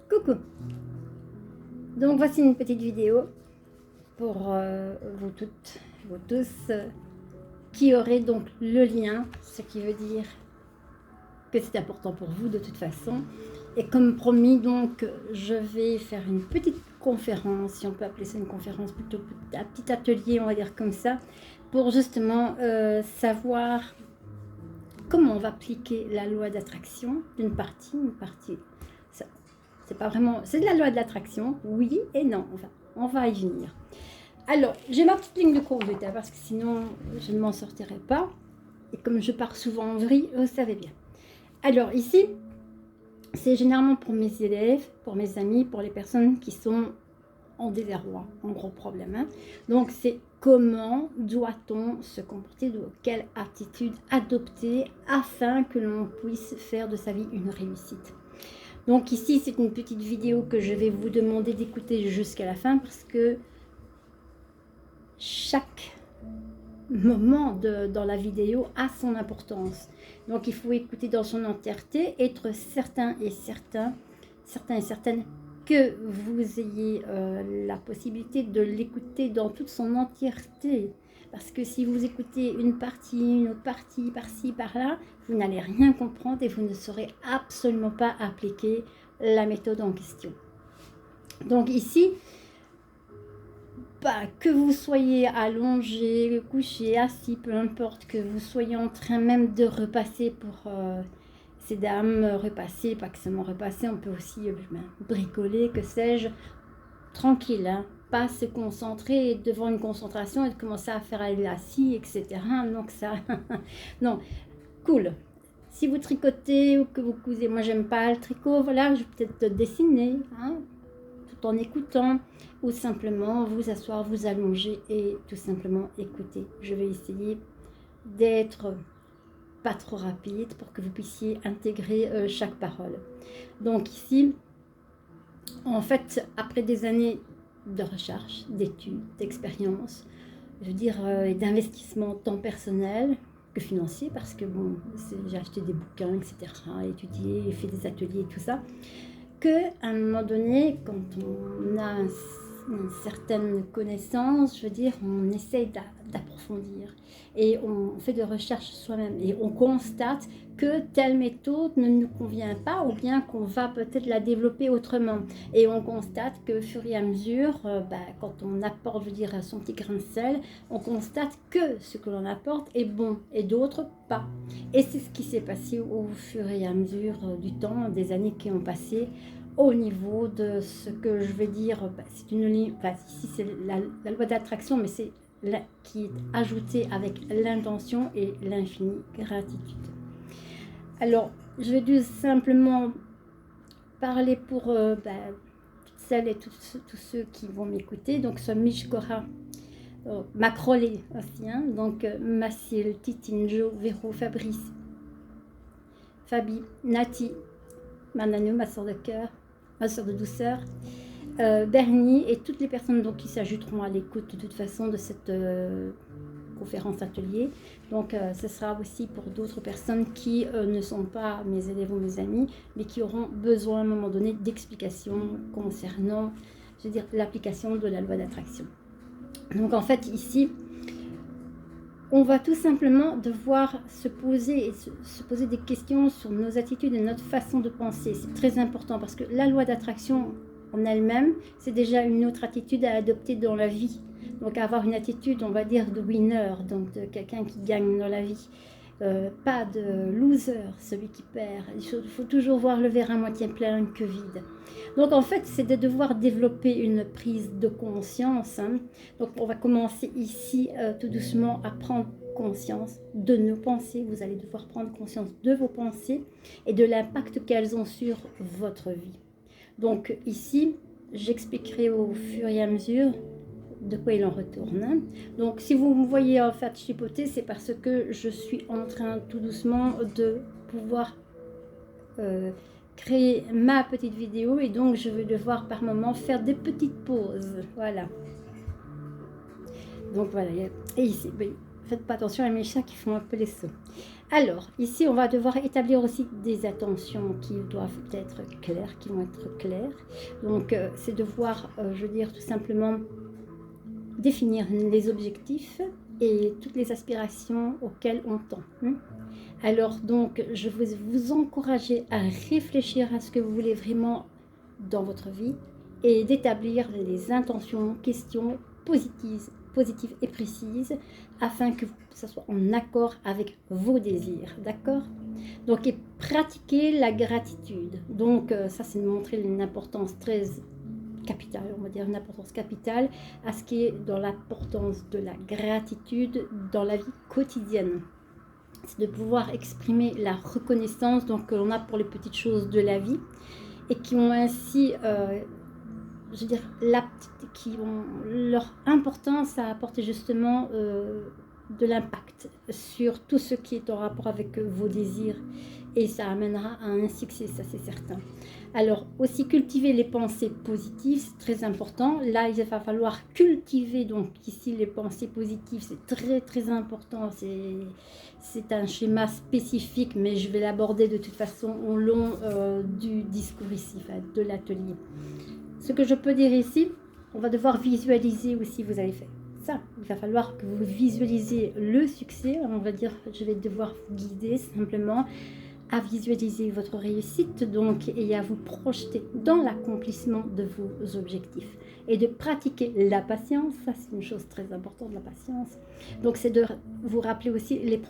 Coucou. Donc voici une petite vidéo pour vous toutes, vous tous, qui aurez donc le lien, ce qui veut dire que c'est important pour vous de toute façon. Et comme promis, donc je vais faire une petite conférence, si on peut appeler ça une conférence, plutôt un petit atelier, on va dire comme ça, pour justement savoir comment on va appliquer la loi d'attraction d'une partie, c'est pas vraiment, c'est de la loi de l'attraction, oui et non, on va y venir. Alors, j'ai ma petite ligne de conduite, hein, parce que sinon, je ne m'en sortirai pas. Et comme je pars souvent en vrille, vous savez bien. Alors, ici, c'est généralement pour mes élèves, pour mes amis, pour les personnes qui sont en désarroi, en gros problème. Hein. Donc, c'est comment doit-on se comporter, quelle attitude adopter afin que l'on puisse faire de sa vie une réussite. Donc ici, c'est une petite vidéo que je vais vous demander d'écouter jusqu'à la fin parce que chaque moment dans la vidéo a son importance. Donc il faut écouter dans son entièreté, être certain et certaines que vous ayez la possibilité de l'écouter dans toute son entièreté. Parce que si vous écoutez une autre partie, par-ci, par-là, vous n'allez rien comprendre et vous ne saurez absolument pas appliquer la méthode en question. Donc ici, que vous soyez allongé, couché, assis, peu importe, que vous soyez en train même de repasser pour ces dames, repasser, pas que seulement repasser, on peut aussi bricoler, que sais-je, tranquille, hein, pas se concentrer devant une concentration et de commencer à faire la scie, etc. Donc ça, non, cool. Si vous tricotez ou que vous cousez, moi j'aime pas le tricot, voilà, je vais peut-être dessiner, hein, tout en écoutant, ou simplement vous asseoir, vous allonger et tout simplement écouter. Je vais essayer d'être pas trop rapide pour que vous puissiez intégrer chaque parole. Donc ici, en fait, après des années de recherche, d'études, d'expérience, je veux dire, et d'investissement tant personnel que financier, parce que bon, j'ai acheté des bouquins, etc., étudié, fait des ateliers et tout ça, qu'à un moment donné, quand on a une certaine connaissance, je veux dire, on essaye d'approfondir et on fait des recherches soi-même et on constate que telle méthode ne nous convient pas ou bien qu'on va peut-être la développer autrement. Et on constate que au fur et à mesure, quand on apporte, je veux dire, son petit grain de sel, on constate que ce que l'on apporte est bon et d'autres pas. Et c'est ce qui s'est passé au fur et à mesure du temps, des années qui ont passé, au niveau de ce que je vais dire, c'est une ligne, ici c'est la loi d'attraction, mais c'est qui est ajoutée avec l'intention et l'infinie gratitude. Alors, je vais tout simplement parler pour toutes celles et tous ceux qui vont m'écouter. Donc, ce Mishkora, Macrolé aussi, hein, donc Mathilde, Titine, Jo, Véro, Fabrice, Fabi, Nati, Mananou, ma soeur de cœur, ma soeur de douceur, Bernie et toutes les personnes donc, qui s'ajouteront à l'écoute de toute façon de cette conférence atelier. Donc ce sera aussi pour d'autres personnes qui ne sont pas mes élèves ou mes amis, mais qui auront besoin à un moment donné d'explications concernant, je veux dire, l'application de la loi d'attraction. Donc en fait ici, on va tout simplement devoir se poser des questions sur nos attitudes et notre façon de penser. C'est très important parce que la loi d'attraction en elle-même, c'est déjà une autre attitude à adopter dans la vie. Donc avoir une attitude, on va dire, de winner, donc de quelqu'un qui gagne dans la vie. Pas de loser, celui qui perd. Il faut toujours voir le verre à moitié plein que vide. Donc en fait, c'est de devoir développer une prise de conscience. Hein. Donc on va commencer ici tout doucement à prendre conscience de nos pensées. Vous allez devoir prendre conscience de vos pensées et de l'impact qu'elles ont sur votre vie. Donc ici, j'expliquerai au fur et à mesure de quoi il en retourne. Hein. Donc si vous me voyez en fait chipoter, c'est parce que je suis en train tout doucement de pouvoir créer ma petite vidéo et donc je vais devoir par moment faire des petites pauses. Voilà. Donc voilà. Et ici, faites pas attention à mes chats qui font un peu les sauts. Alors, ici, on va devoir établir aussi des attentions qui doivent être claires, qui vont être claires. Donc, c'est devoir, je veux dire, tout simplement définir les objectifs et toutes les aspirations auxquelles on tend. Alors, donc, je vais vous encourager à réfléchir à ce que vous voulez vraiment dans votre vie et d'établir les intentions, questions positives et précises afin que ça soit en accord avec vos désirs, d'accord? Donc, et pratiquer la gratitude. Donc, ça, c'est de montrer une importance très capitale, on va dire une importance capitale à ce qui est dans l'importance de la gratitude dans la vie quotidienne. C'est de pouvoir exprimer la reconnaissance donc, que l'on a pour les petites choses de la vie et qui ont ainsi, je veux dire, qui ont leur importance à apporter justement de l'impact sur tout ce qui est en rapport avec vos désirs et ça amènera à un succès, ça c'est certain. Alors aussi cultiver les pensées positives, c'est très important. Là, il va falloir cultiver donc ici les pensées positives, c'est très très important. C'est un schéma spécifique, mais je vais l'aborder de toute façon au long du discours ici, enfin, de l'atelier. Ce que je peux dire ici, on va devoir visualiser aussi, vous avez fait ça. Il va falloir que vous visualisez le succès. On va dire, je vais devoir vous guider simplement à visualiser votre réussite donc et à vous projeter dans l'accomplissement de vos objectifs et de pratiquer la patience. Ça c'est une chose très importante, la patience. Donc c'est de vous rappeler aussi les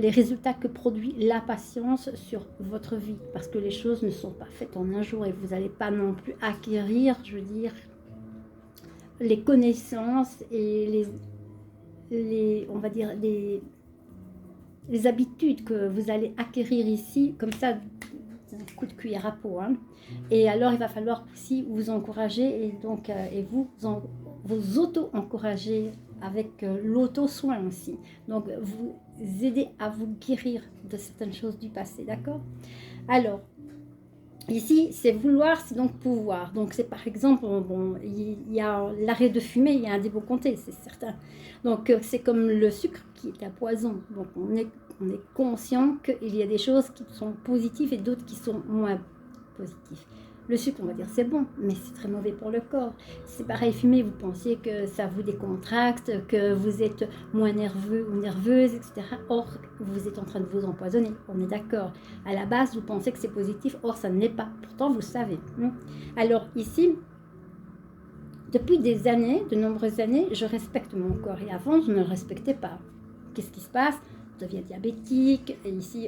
résultats que produit la patience sur votre vie, parce que les choses ne sont pas faites en un jour et vous n'allez pas non plus acquérir, je veux dire, les connaissances et on va dire les habitudes que vous allez acquérir ici, comme ça, un coup de cuillère à peau. Et alors, il va falloir aussi vous encourager et donc et vous auto-encourager avec l'auto-soin aussi. Donc, vous aider à vous guérir de certaines choses du passé, d'accord? Alors, ici, c'est vouloir, c'est donc pouvoir. Donc, c'est par exemple, bon, il y a l'arrêt de fumer, il y a un débeauconté, c'est certain. Donc, c'est comme le sucre qui est un poison. Donc, on est conscient qu'il y a des choses qui sont positives et d'autres qui sont moins positives. Le sucre, on va dire, c'est bon, mais c'est très mauvais pour le corps. C'est pareil, fumer, vous pensiez que ça vous décontracte, que vous êtes moins nerveux ou nerveuse, etc. Or, vous êtes en train de vous empoisonner, on est d'accord. À la base, vous pensez que c'est positif, or, ça ne l'est pas. Pourtant, vous savez. Alors, ici, depuis des années, de nombreuses années, je respecte mon corps. Et avant, je ne le respectais pas. Qu'est-ce qui se passe ? Je deviens diabétique. Et ici,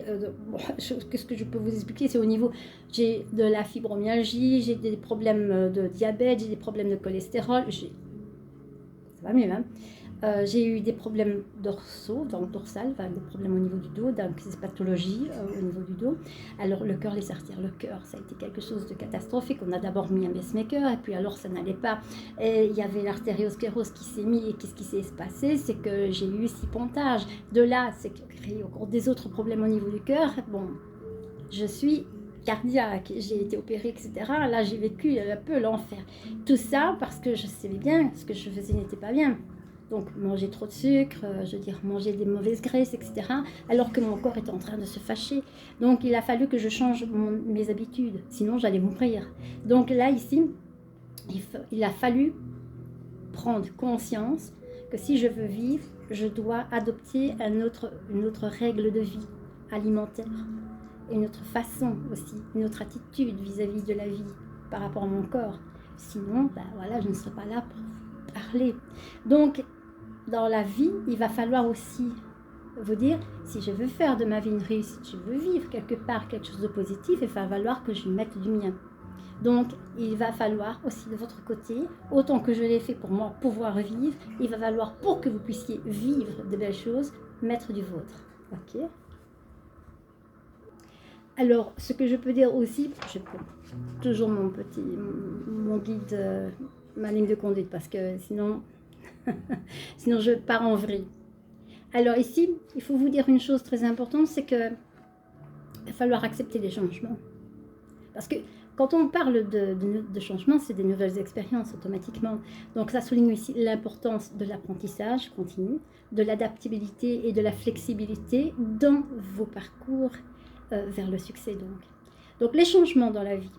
qu'est-ce que je peux vous expliquer ? C'est au niveau, j'ai de la fibromyalgie, j'ai des problèmes de diabète, j'ai des problèmes de cholestérol. Ça va mieux, hein ? J'ai eu des problèmes dorsaux, donc dorsal, enfin, des problèmes au niveau du dos, donc ces pathologies au niveau du dos. Alors le cœur, les artères, le cœur, ça a été quelque chose de catastrophique. On a d'abord mis un pacemaker et puis alors ça n'allait pas. Et il y avait l'artériosclérose qui s'est mis et qu'est-ce qui s'est passé? C'est que j'ai eu 6 pontages. De là, c'est créé au cours des autres problèmes au niveau du cœur. Bon, je suis cardiaque, j'ai été opérée, etc. Là, j'ai vécu un peu l'enfer. Tout ça parce que je savais bien ce que je faisais n'était pas bien. Donc manger trop de sucre, je veux dire manger des mauvaises graisses, etc. Alors que mon corps est en train de se fâcher. Donc il a fallu que je change mes habitudes, sinon j'allais mourir. Donc là ici, il a fallu prendre conscience que si je veux vivre, je dois adopter une autre règle de vie alimentaire, une autre façon aussi, une autre attitude vis-à-vis de la vie par rapport à mon corps. Sinon, ben voilà, je ne serai pas là pour vous parler. Donc dans la vie, il va falloir aussi vous dire, si je veux faire de ma vie une réussite, je veux vivre quelque part quelque chose de positif, il va falloir que je mette du mien. Donc, il va falloir aussi de votre côté, autant que je l'ai fait pour moi, pouvoir vivre, il va falloir, pour que vous puissiez vivre de belles choses, mettre du vôtre. Ok ? Alors, ce que je peux dire aussi, je prends toujours mon guide, ma ligne de conduite, parce que sinon... sinon je pars en vrille. Alors ici, il faut vous dire une chose très importante, c'est que il va falloir accepter les changements. Parce que quand on parle de changement, c'est des nouvelles expériences automatiquement. Donc ça souligne aussi l'importance de l'apprentissage continu, de l'adaptabilité et de la flexibilité dans vos parcours vers le succès. Donc les changements dans la vie,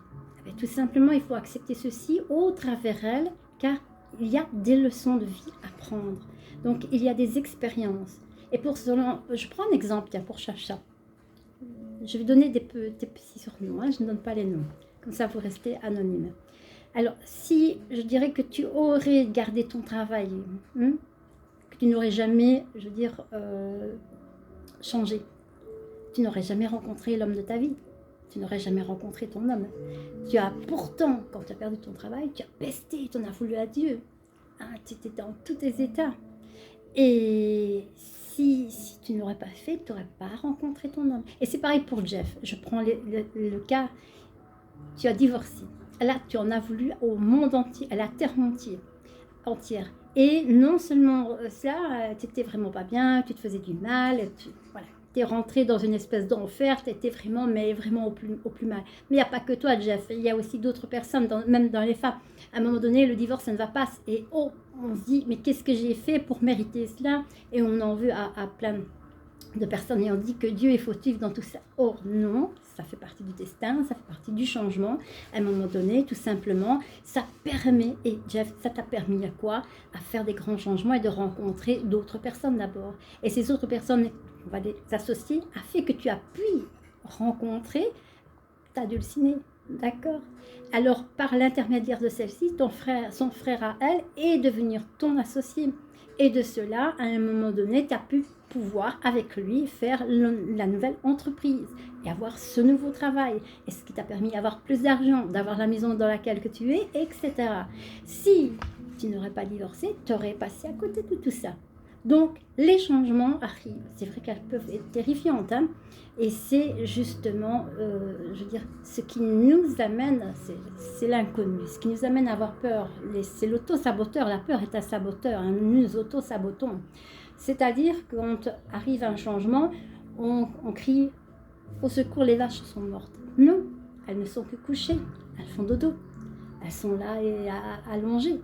tout simplement, il faut accepter ceci au travers elles, car il y a des leçons de vie à prendre. Donc il y a des expériences. Et pour cela, je prends un exemple, tiens, pour Chacha. Je vais donner des petits surnoms, hein, je ne donne pas les noms. Comme ça, vous restez anonyme. Alors, si je dirais que tu aurais gardé ton travail, que tu n'aurais jamais, je veux dire, changé, tu n'aurais jamais rencontré l'homme de ta vie, tu n'aurais jamais rencontré ton homme. Tu as pourtant, quand tu as perdu ton travail, tu as pesté, tu en as voulu à Dieu. Hein, tu étais dans tous tes états. Et si tu n'aurais pas fait, tu n'aurais pas rencontré ton homme. Et c'est pareil pour Jeff. Je prends le cas, tu as divorcé. Là, tu en as voulu au monde entier, à la terre entière. Et non seulement cela, tu n'étais vraiment pas bien, tu te faisais du mal, voilà. Tu es rentré dans une espèce d'enfer, tu étais vraiment, mais vraiment au plus mal. Mais il n'y a pas que toi, Jeff, il y a aussi d'autres personnes, même dans les femmes. À un moment donné, le divorce, ça ne va pas. Et on se dit, mais qu'est-ce que j'ai fait pour mériter cela? Et on en veut à plein de personnes et on dit que Dieu est fautif dans tout ça. Or, non, ça fait partie du destin, ça fait partie du changement. À un moment donné, tout simplement, ça permet, et Jeff, ça t'a permis à quoi? À faire des grands changements et de rencontrer d'autres personnes d'abord. Et ces autres personnes, on va les associer, a fait que tu as pu rencontrer ta dulcinée. D'accord? Alors, par l'intermédiaire de celle-ci, son frère à elle est devenir ton associé. Et de cela, à un moment donné, tu as pu pouvoir avec lui faire la nouvelle entreprise et avoir ce nouveau travail. Et ce qui t'a permis d'avoir plus d'argent, d'avoir la maison dans laquelle que tu es, etc. Si tu n'aurais pas divorcé, tu aurais passé à côté de tout ça. Donc, les changements arrivent. C'est vrai qu'elles peuvent être terrifiantes, hein, et c'est justement, je veux dire, ce qui nous amène, c'est l'inconnu. Ce qui nous amène à avoir peur, c'est l'auto-saboteur. La peur est un saboteur, hein, nous nous auto-sabotons. C'est-à-dire quand arrive un changement, on crie « Au secours, les vaches sont mortes ». Non, elles ne sont que couchées, elles font dodo. Elles sont là et allongées.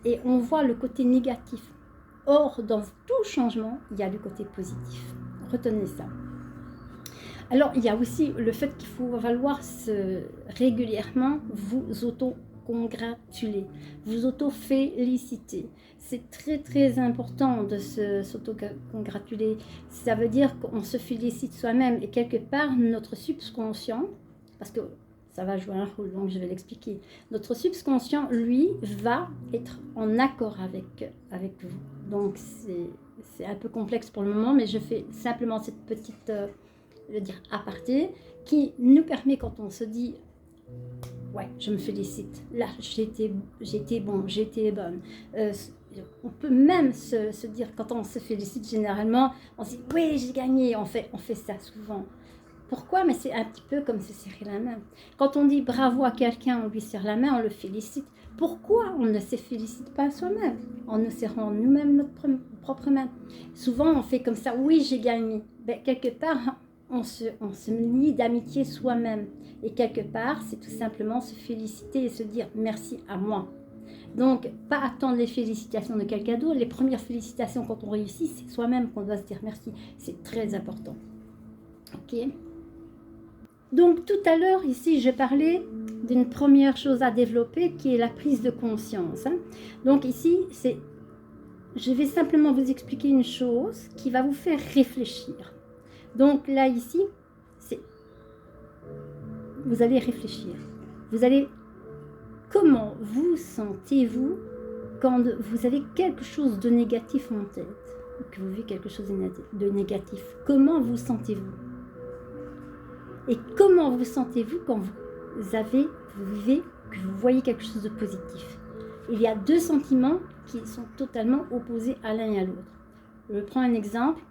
Et on voit le côté négatif. Or, dans tout changement, il y a le côté positif. Retenez ça. Alors, il y a aussi le fait qu'il faut falloir régulièrement vous auto-congratuler, vous auto-féliciter. C'est très très important de s'auto-congratuler. Ça veut dire qu'on se félicite soi-même et quelque part notre subconscient, parce que ça va jouer un rôle, donc je vais l'expliquer. Notre subconscient, lui, va être en accord avec vous. Donc c'est un peu complexe pour le moment, mais je fais simplement cette petite je veux dire aparté qui nous permet, quand on se dit ouais, je me félicite, là j'ai été bon, j'ai été bonne. On peut même se dire, quand on se félicite généralement, on se dit oui, j'ai gagné. On fait ça souvent. Pourquoi? Mais c'est un petit peu comme se serrer la main. Quand on dit bravo à quelqu'un, on lui serre la main, on le félicite. Pourquoi on ne se félicite pas soi-même en nous serrant nous-mêmes notre propre main? Souvent, on fait comme ça, oui, j'ai gagné. Ben, quelque part, on se lie d'amitié soi-même. Et quelque part, c'est tout simplement se féliciter et se dire merci à moi. Donc, pas attendre les félicitations de quelqu'un d'autre. Les premières félicitations quand on réussit, c'est soi-même qu'on doit se dire merci. C'est très important. Ok? Donc tout à l'heure, ici, j'ai parlé d'une première chose à développer qui est la prise de conscience. Hein. Donc ici, je vais simplement vous expliquer une chose qui va vous faire réfléchir. Donc là, ici, vous allez réfléchir. Comment vous sentez-vous quand vous avez quelque chose de négatif en tête, que vous vivez quelque chose de négatif? Comment vous sentez-vous? Et comment vous sentez-vous quand vous vivez, que vous voyez quelque chose de positif? Il y a deux sentiments qui sont totalement opposés à l'un et à l'autre. Je prends un exemple.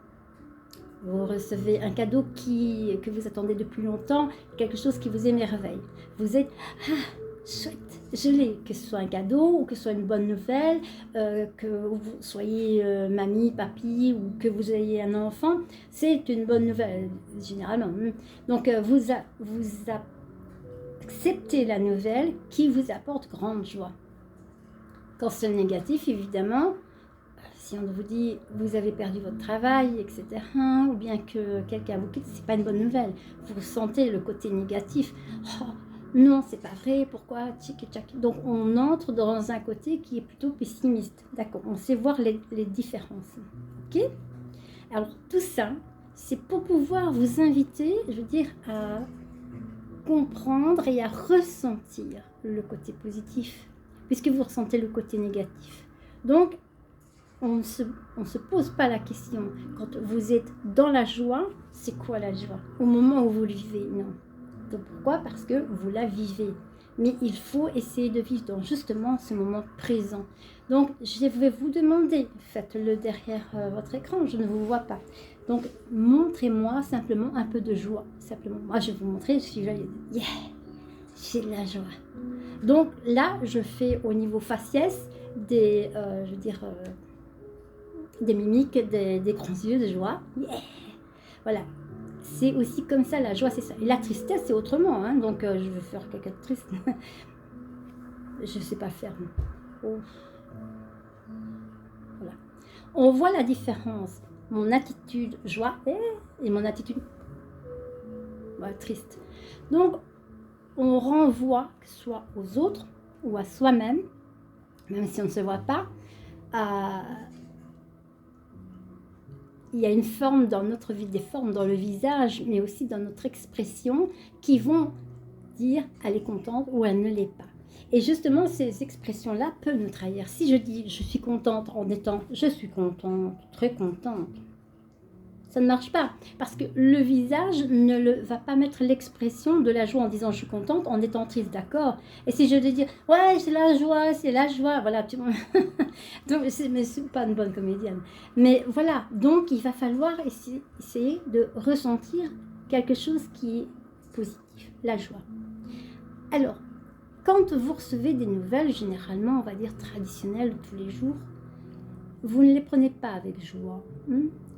Vous recevez un cadeau que vous attendez depuis longtemps, quelque chose qui vous émerveille. Vous êtes « Ah, chouette, je l'ai !» Que ce soit un cadeau ou que ce soit une bonne nouvelle, que vous soyez mamie, papy ou que vous ayez un enfant, c'est une bonne nouvelle, généralement. Donc, vous acceptez la nouvelle qui vous apporte grande joie. Quand c'est négatif, évidemment, si on vous dit vous avez perdu votre travail, etc., ou bien que quelqu'un vous quitte, c'est pas une bonne nouvelle. Vous ressentez le côté négatif. Oh, non, c'est pas vrai, pourquoi tchic, tchac. Donc on entre dans un côté qui est plutôt pessimiste. D'accord, on sait voir les différences. Ok. Alors tout ça, c'est pour pouvoir vous inviter, je veux dire, à comprendre et à ressentir le côté positif, puisque vous ressentez le côté négatif. Donc, on ne se pose pas la question. Quand vous êtes dans la joie, c'est quoi la joie? Au moment où vous le vivez, non. Donc pourquoi? Parce que vous la vivez. Mais il faut essayer de vivre dans justement ce moment présent. Donc, je vais vous demander, faites-le derrière votre écran, je ne vous vois pas. Donc, montrez-moi simplement un peu de joie. Simplement, moi, je vais vous montrer, je suis joyeuse. Yeah, j'ai de la joie. Donc là, je fais au niveau faciès des, je veux dire, des mimiques, des grands yeux de joie. Yeah, voilà. C'est aussi comme ça, la joie, c'est ça. Et la tristesse, c'est autrement. Hein. Donc, je vais faire quelqu'un de triste. Je ne sais pas faire. Oh. Voilà. On voit la différence. Mon attitude joie et mon attitude triste. Donc, on renvoie, que ce soit aux autres ou à soi-même, même si on ne se voit pas, il y a une forme dans notre vie, des formes dans le visage, mais aussi dans notre expression, qui vont dire elle est contente ou elle ne l'est pas. Et justement, ces expressions-là peuvent nous trahir. Si je dis je suis contente en étant je suis contente, très contente, ça ne marche pas. Parce que le visage ne va pas mettre l'expression de la joie en disant je suis contente en étant triste, d'accord. Et si je dis dire ouais, c'est la joie, voilà. Donc, mais c'est pas une bonne comédienne. Mais voilà, donc il va falloir essayer de ressentir quelque chose qui est positif, la joie. Alors, quand vous recevez des nouvelles, généralement, on va dire traditionnelles tous les jours, vous ne les prenez pas avec joie.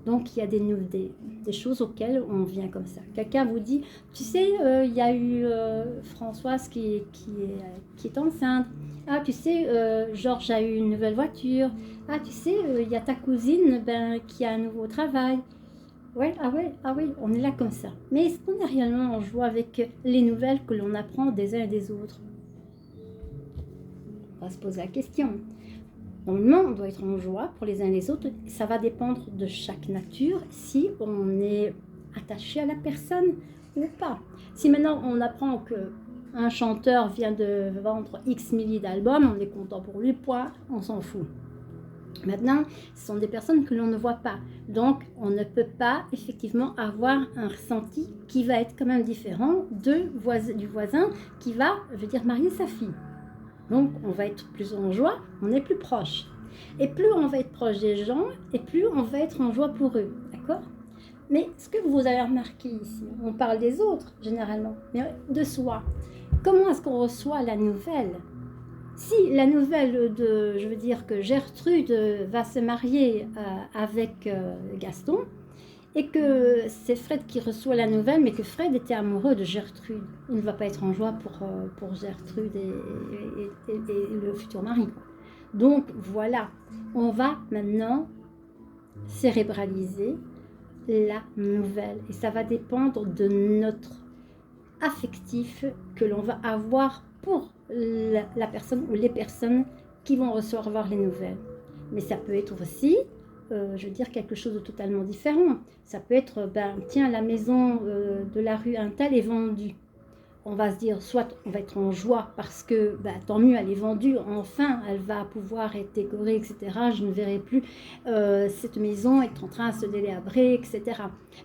Donc, il y a des choses auxquelles on vient comme ça. Quelqu'un vous dit, tu sais, il y a eu Françoise qui est enceinte. Ah, tu sais, Georges a eu une nouvelle voiture. Ah, tu sais, il y a ta cousine qui a un nouveau travail. Ouais, ah oui, on est là comme ça. Mais est-ce qu'on est réellement en joie avec les nouvelles que l'on apprend des uns et des autres? On va se poser la question. Normalement, on doit être en joie pour les uns et les autres. Ça va dépendre de chaque nature, si on est attaché à la personne ou pas. Si maintenant on apprend qu'un chanteur vient de vendre X milliers d'albums, on est content pour lui, point, on s'en fout. Maintenant, ce sont des personnes que l'on ne voit pas. Donc, on ne peut pas effectivement avoir un ressenti qui va être quand même différent du voisin qui va, je veux dire, marier sa fille. Donc, on va être plus en joie, on est plus proche. Et plus on va être proche des gens, et plus on va être en joie pour eux. D'accord? Mais ce que vous avez remarqué ici, on parle des autres, généralement, mais de soi. Comment est-ce qu'on reçoit la nouvelle? Si la nouvelle je veux dire que Gertrude va se marier avec Gaston, et que c'est Fred qui reçoit la nouvelle, mais que Fred était amoureux de Gertrude. Il ne va pas être en joie pour Gertrude et le futur mari. Donc voilà, on va maintenant cérébraliser la nouvelle. Et ça va dépendre de notre affectif que l'on va avoir pour la personne ou les personnes qui vont recevoir les nouvelles. Mais ça peut être aussi je veux dire quelque chose de totalement différent. Ça peut être, tiens, la maison de la rue Intel est vendue. On va se dire, soit on va être en joie parce que, tant mieux, elle est vendue, enfin, elle va pouvoir être décorée, etc. Je ne verrai plus cette maison être en train de se délabrer, etc.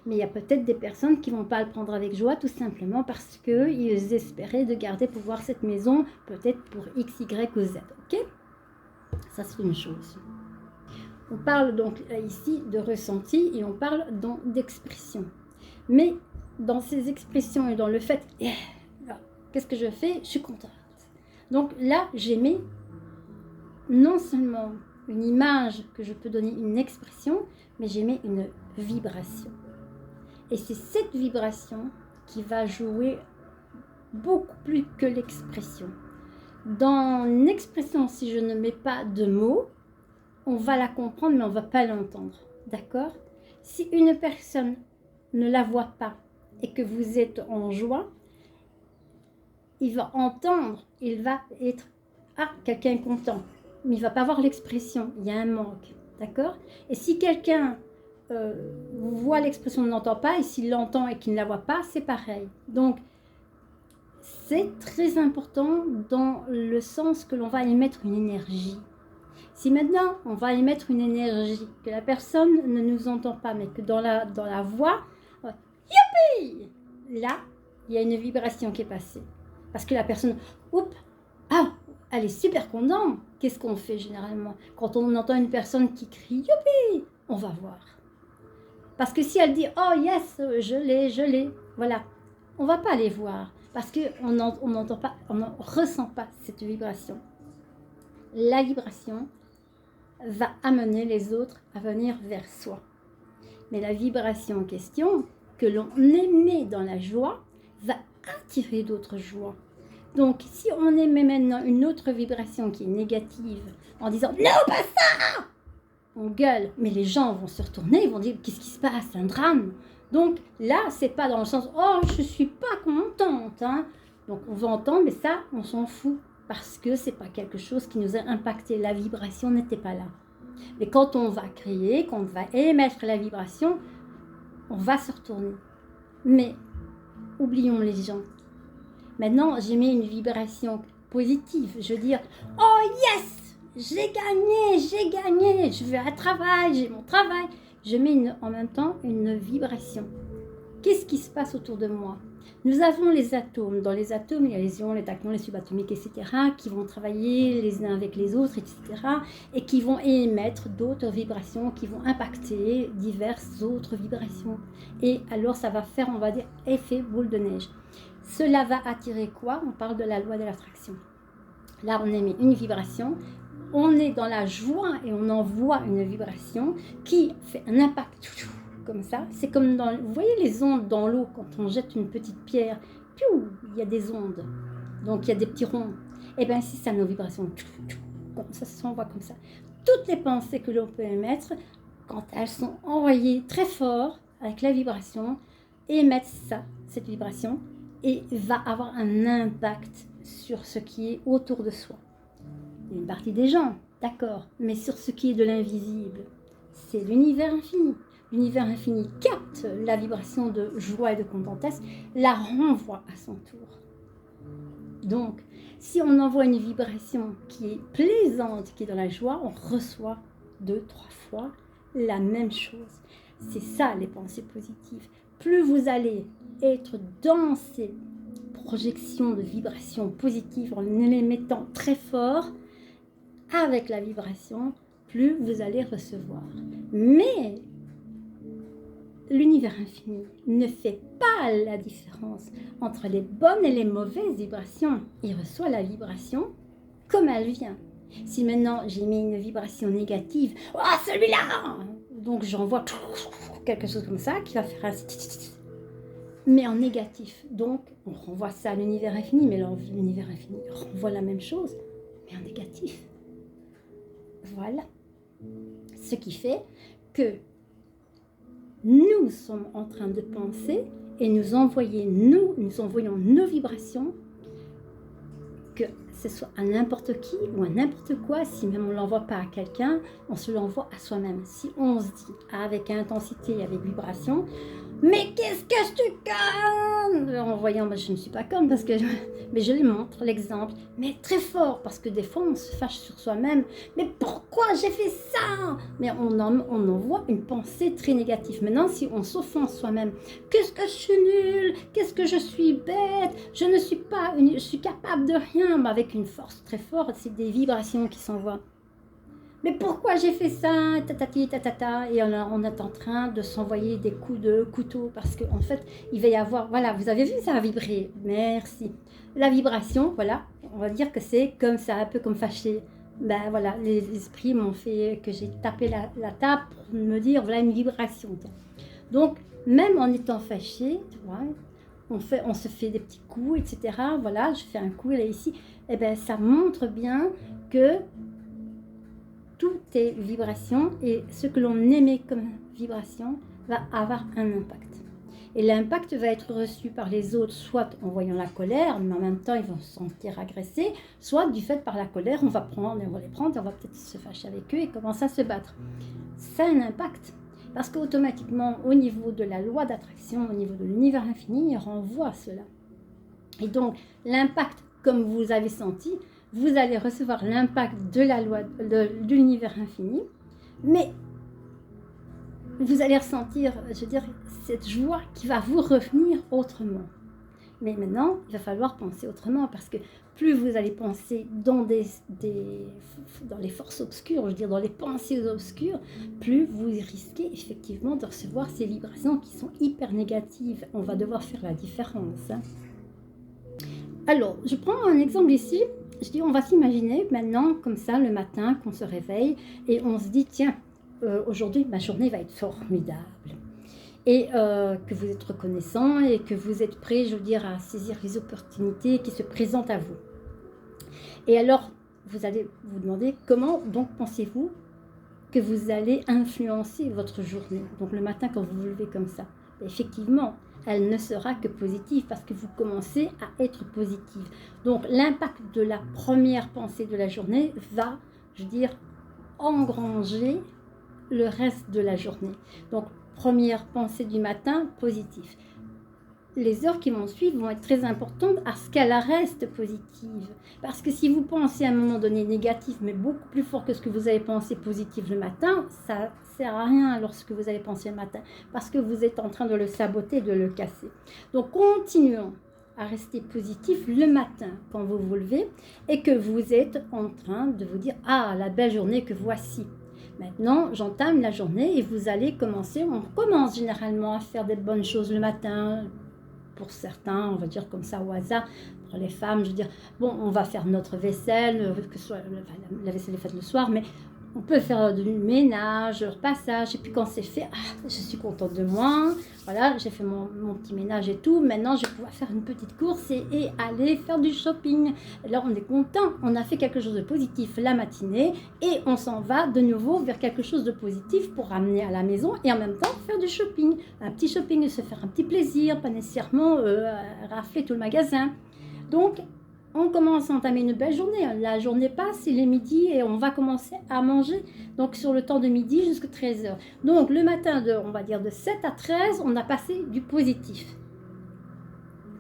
Mais il y a peut-être des personnes qui ne vont pas le prendre avec joie, tout simplement parce qu'ils espéraient de garder pour voir cette maison, peut-être pour X, Y ou Z. Ok? Ça, c'est une chose. On parle donc ici de ressenti et on parle donc d'expression. Mais dans ces expressions et dans le fait, qu'est-ce que je fais? Je suis contente. Donc là, j'émets non seulement une image que je peux donner une expression, mais j'émets une vibration. Et c'est cette vibration qui va jouer beaucoup plus que l'expression. Dans l'expression, si je ne mets pas de mots, on va la comprendre, mais on ne va pas l'entendre. D'accord? Si une personne ne la voit pas et que vous êtes en joie, il va entendre, il va être « Ah, quelqu'un est content », mais il ne va pas voir l'expression, il y a un manque. D'accord? Et si quelqu'un voit l'expression, ne l'entend pas, et s'il l'entend et qu'il ne la voit pas, c'est pareil. Donc, c'est très important dans le sens que l'on va émettre une énergie. Si maintenant, on va émettre une énergie, que la personne ne nous entend pas, mais que dans la voix, youpi, là, il y a une vibration qui est passée. Parce que la personne, oups, ah, elle est super contente. Qu'est-ce qu'on fait généralement? Quand on entend une personne qui crie, youpi, on va voir. Parce que si elle dit, oh yes, je l'ai, voilà, on ne va pas les voir. Parce qu'on n'entend pas, on ne ressent pas cette vibration. La vibration va amener les autres à venir vers soi. Mais la vibration en question, que l'on émet dans la joie, va attirer d'autres joies. Donc, si on émet maintenant une autre vibration qui est négative, en disant « Non, pas ça !» on gueule, mais les gens vont se retourner, ils vont dire « Qu'est-ce qui se passe? Un drame !» Donc là, c'est pas dans le sens « Oh, je suis pas contente hein. !» Donc, on va entendre, mais ça, on s'en fout, parce que c'est pas quelque chose qui nous a impacté. La vibration n'était pas là. Mais quand on va créer, quand on va émettre la vibration, on va se retourner. Mais oublions les gens. Maintenant, j'ai mis une vibration positive. Je veux dire, oh yes, j'ai gagné, je vais à travail, j'ai mon travail. Je mets en même temps une vibration. Qu'est-ce qui se passe autour de moi? Nous avons les atomes. Dans les atomes, il y a les ions, les tachyons, les subatomiques, etc., qui vont travailler les uns avec les autres, etc., et qui vont émettre d'autres vibrations, qui vont impacter diverses autres vibrations. Et alors, ça va faire, on va dire, effet boule de neige. Cela va attirer quoi? On parle de la loi de l'attraction. Là, on émet une vibration, on est dans la joie et on envoie une vibration qui fait un impact comme ça. C'est comme dans, vous voyez les ondes dans l'eau quand on jette une petite pierre, piou, il y a des ondes. Donc il y a des petits ronds. Et bien si ça nos vibrations, comme ça s'envoie comme ça. Toutes les pensées que l'on peut émettre, quand elles sont envoyées très fort avec la vibration, émettent ça, cette vibration, et va avoir un impact sur ce qui est autour de soi. Il y a une partie des gens, d'accord, mais sur ce qui est de l'invisible, c'est l'univers infini. L'univers infini capte la vibration de joie et de contentesse, la renvoie à son tour. Donc, si on envoie une vibration qui est plaisante, qui est dans la joie, on reçoit 2-3 fois la même chose. C'est ça les pensées positives. Plus vous allez être dans ces projections de vibrations positives en les mettant très fort avec la vibration, plus vous allez recevoir. Mais l'univers infini ne fait pas la différence entre les bonnes et les mauvaises vibrations. Il reçoit la vibration comme elle vient. Si maintenant j'ai mis une vibration négative, oh celui-là, donc j'envoie quelque chose comme ça qui va faire un mais en négatif. Donc on renvoie ça à l'univers infini, mais l'univers infini renvoie la même chose, mais en négatif. Voilà. Ce qui fait que nous sommes en train de penser et nous envoyons nos vibrations, que ce soit à n'importe qui ou à n'importe quoi. Si même on ne l'envoie pas à quelqu'un, on se l'envoie à soi-même. Si on se dit avec intensité, avec vibration, mais qu'est-ce que je suis conne, en voyant, je ne suis pas conne parce que mais je lui montre l'exemple, mais très fort, parce que des fois on se fâche sur soi-même, mais pourquoi j'ai fait ça? Mais on envoie une pensée très négative. Maintenant, si on s'offense soi-même, qu'est-ce que je suis nulle, qu'est-ce que je suis bête, je ne suis pas, je suis capable de rien, mais avec une force très forte, c'est des vibrations qui s'envoient. Mais pourquoi j'ai fait ça, tatati, tatata, et on est en train de s'envoyer des coups de couteau, parce qu'en fait, il va y avoir, voilà, vous avez vu, ça a vibré, merci. La vibration, voilà, on va dire que c'est comme ça, un peu comme fâché. Ben voilà, les esprits m'ont fait que j'ai tapé la table pour me dire, voilà une vibration. Donc, même en étant fâché, tu vois, on se fait des petits coups, etc. Voilà, je fais un coup là ici. Et bien, ça montre bien que tout est vibration et ce que l'on émet comme vibration va avoir un impact. Et l'impact va être reçu par les autres, soit en voyant la colère, mais en même temps ils vont se sentir agressés, soit du fait par la colère, on va les prendre et on va peut-être se fâcher avec eux et commencer à se battre. Ça a un impact. Parce qu'automatiquement, au niveau de la loi d'attraction, au niveau de l'univers infini, il renvoie à cela. Et donc, l'impact, comme vous avez senti, vous allez recevoir l'impact de la loi de l'univers infini, mais vous allez ressentir, je veux dire, cette joie qui va vous revenir autrement. Mais maintenant, il va falloir penser autrement parce que plus vous allez penser dans dans les forces obscures, je veux dire dans les pensées obscures, plus vous risquez effectivement de recevoir ces vibrations qui sont hyper négatives. On va devoir faire la différence. Alors, je prends un exemple ici. Je dis, on va s'imaginer maintenant, comme ça, le matin, qu'on se réveille et on se dit, tiens, aujourd'hui, ma journée va être formidable. Et que vous êtes reconnaissant et que vous êtes prêt, je veux dire, à saisir les opportunités qui se présentent à vous. Et alors, vous allez vous demander comment donc pensez-vous que vous allez influencer votre journée. Donc le matin quand vous vous levez comme ça, effectivement, elle ne sera que positive parce que vous commencez à être positive. Donc l'impact de la première pensée de la journée va, je veux dire, engranger le reste de la journée. Donc première pensée du matin, positive. Les heures qui vont suivre vont être très importantes à ce qu'elle reste positive. Parce que si vous pensez à un moment donné négatif, mais beaucoup plus fort que ce que vous avez pensé positif le matin, ça ne sert à rien lorsque vous allez penser le matin. Parce que vous êtes en train de le saboter, de le casser. Donc continuons à rester positif le matin quand vous vous levez et que vous êtes en train de vous dire « Ah, la belle journée que voici ». Maintenant, j'entame la journée et vous allez commencer, on commence généralement à faire des bonnes choses le matin. Pour certains, on va dire comme ça au hasard, pour les femmes, je veux dire, bon, on va faire notre vaisselle, que ce soit la vaisselle est faite le soir, mais on peut faire du ménage, repassage, et puis quand c'est fait, je suis contente de moi, voilà, j'ai fait mon petit ménage et tout, maintenant je vais pouvoir faire une petite course et aller faire du shopping. Alors on est content, on a fait quelque chose de positif la matinée, et on s'en va de nouveau vers quelque chose de positif pour ramener à la maison, et en même temps faire du shopping. Un petit shopping, se faire un petit plaisir, pas nécessairement rafler tout le magasin. Donc, on commence à entamer une belle journée. La journée passe, il est midi et on va commencer à manger. Donc sur le temps de midi jusqu'à 13h. Donc le matin, on va dire de 7 à 13, on a passé du positif.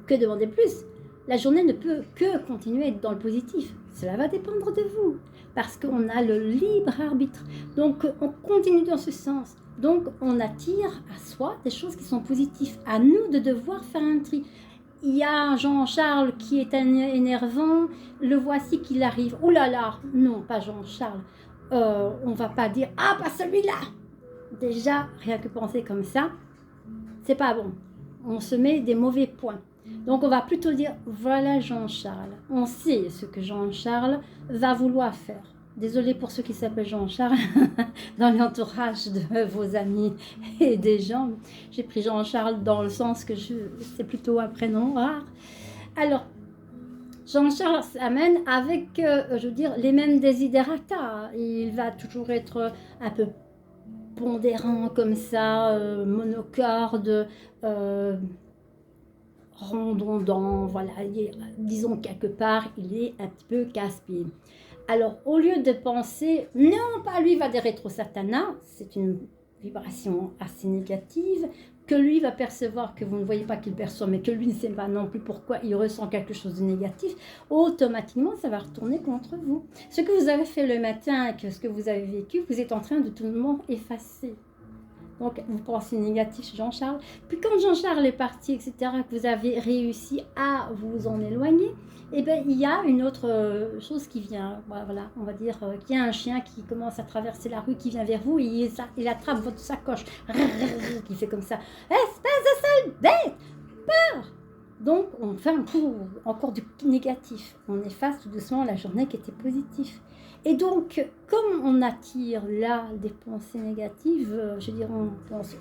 Que demander plus? La journée ne peut que continuer à être dans le positif. Cela va dépendre de vous. Parce qu'on a le libre arbitre. Donc on continue dans ce sens. Donc on attire à soi des choses qui sont positives. À nous de devoir faire un tri. Il y a Jean-Charles qui est énervant, le voici qu'il arrive. Ouh là là, non, pas Jean-Charles. On va pas dire, ah, pas celui-là. Déjà, rien que penser comme ça, c'est pas bon. On se met des mauvais points. Donc, on va plutôt dire, voilà Jean-Charles. On sait ce que Jean-Charles va vouloir faire. Désolée pour ceux qui s'appellent Jean-Charles dans l'entourage de vos amis et des gens. J'ai pris Jean-Charles dans le sens que c'est plutôt un prénom rare. Alors, Jean-Charles s'amène avec, je veux dire, les mêmes desiderata. Il va toujours être un peu pondérant comme ça, monocorde, rondondant, voilà. Disons quelque part, il est un petit peu casse-pied. Alors, au lieu de penser, non, pas lui va des rétro-satanas, c'est une vibration assez négative, que lui va percevoir, que vous ne voyez pas qu'il perçoit, mais que lui ne sait pas non plus pourquoi il ressent quelque chose de négatif, automatiquement, ça va retourner contre vous. Ce que vous avez fait le matin, que ce que vous avez vécu, vous êtes en train de tout le monde effacer. Donc, vous pensez négatif, Jean-Charles. Puis quand Jean-Charles est parti, etc., que vous avez réussi à vous en éloigner, eh bien, il y a une autre chose qui vient. Voilà, on va dire qu'il y a un chien qui commence à traverser la rue, qui vient vers vous, et il attrape votre sacoche, qui fait comme ça. Espèce de sale bête! Peur! Donc, on fait un coup encore du négatif. On efface tout doucement la journée qui était positive. Et donc, comme on attire là des pensées négatives, je dirais, on pense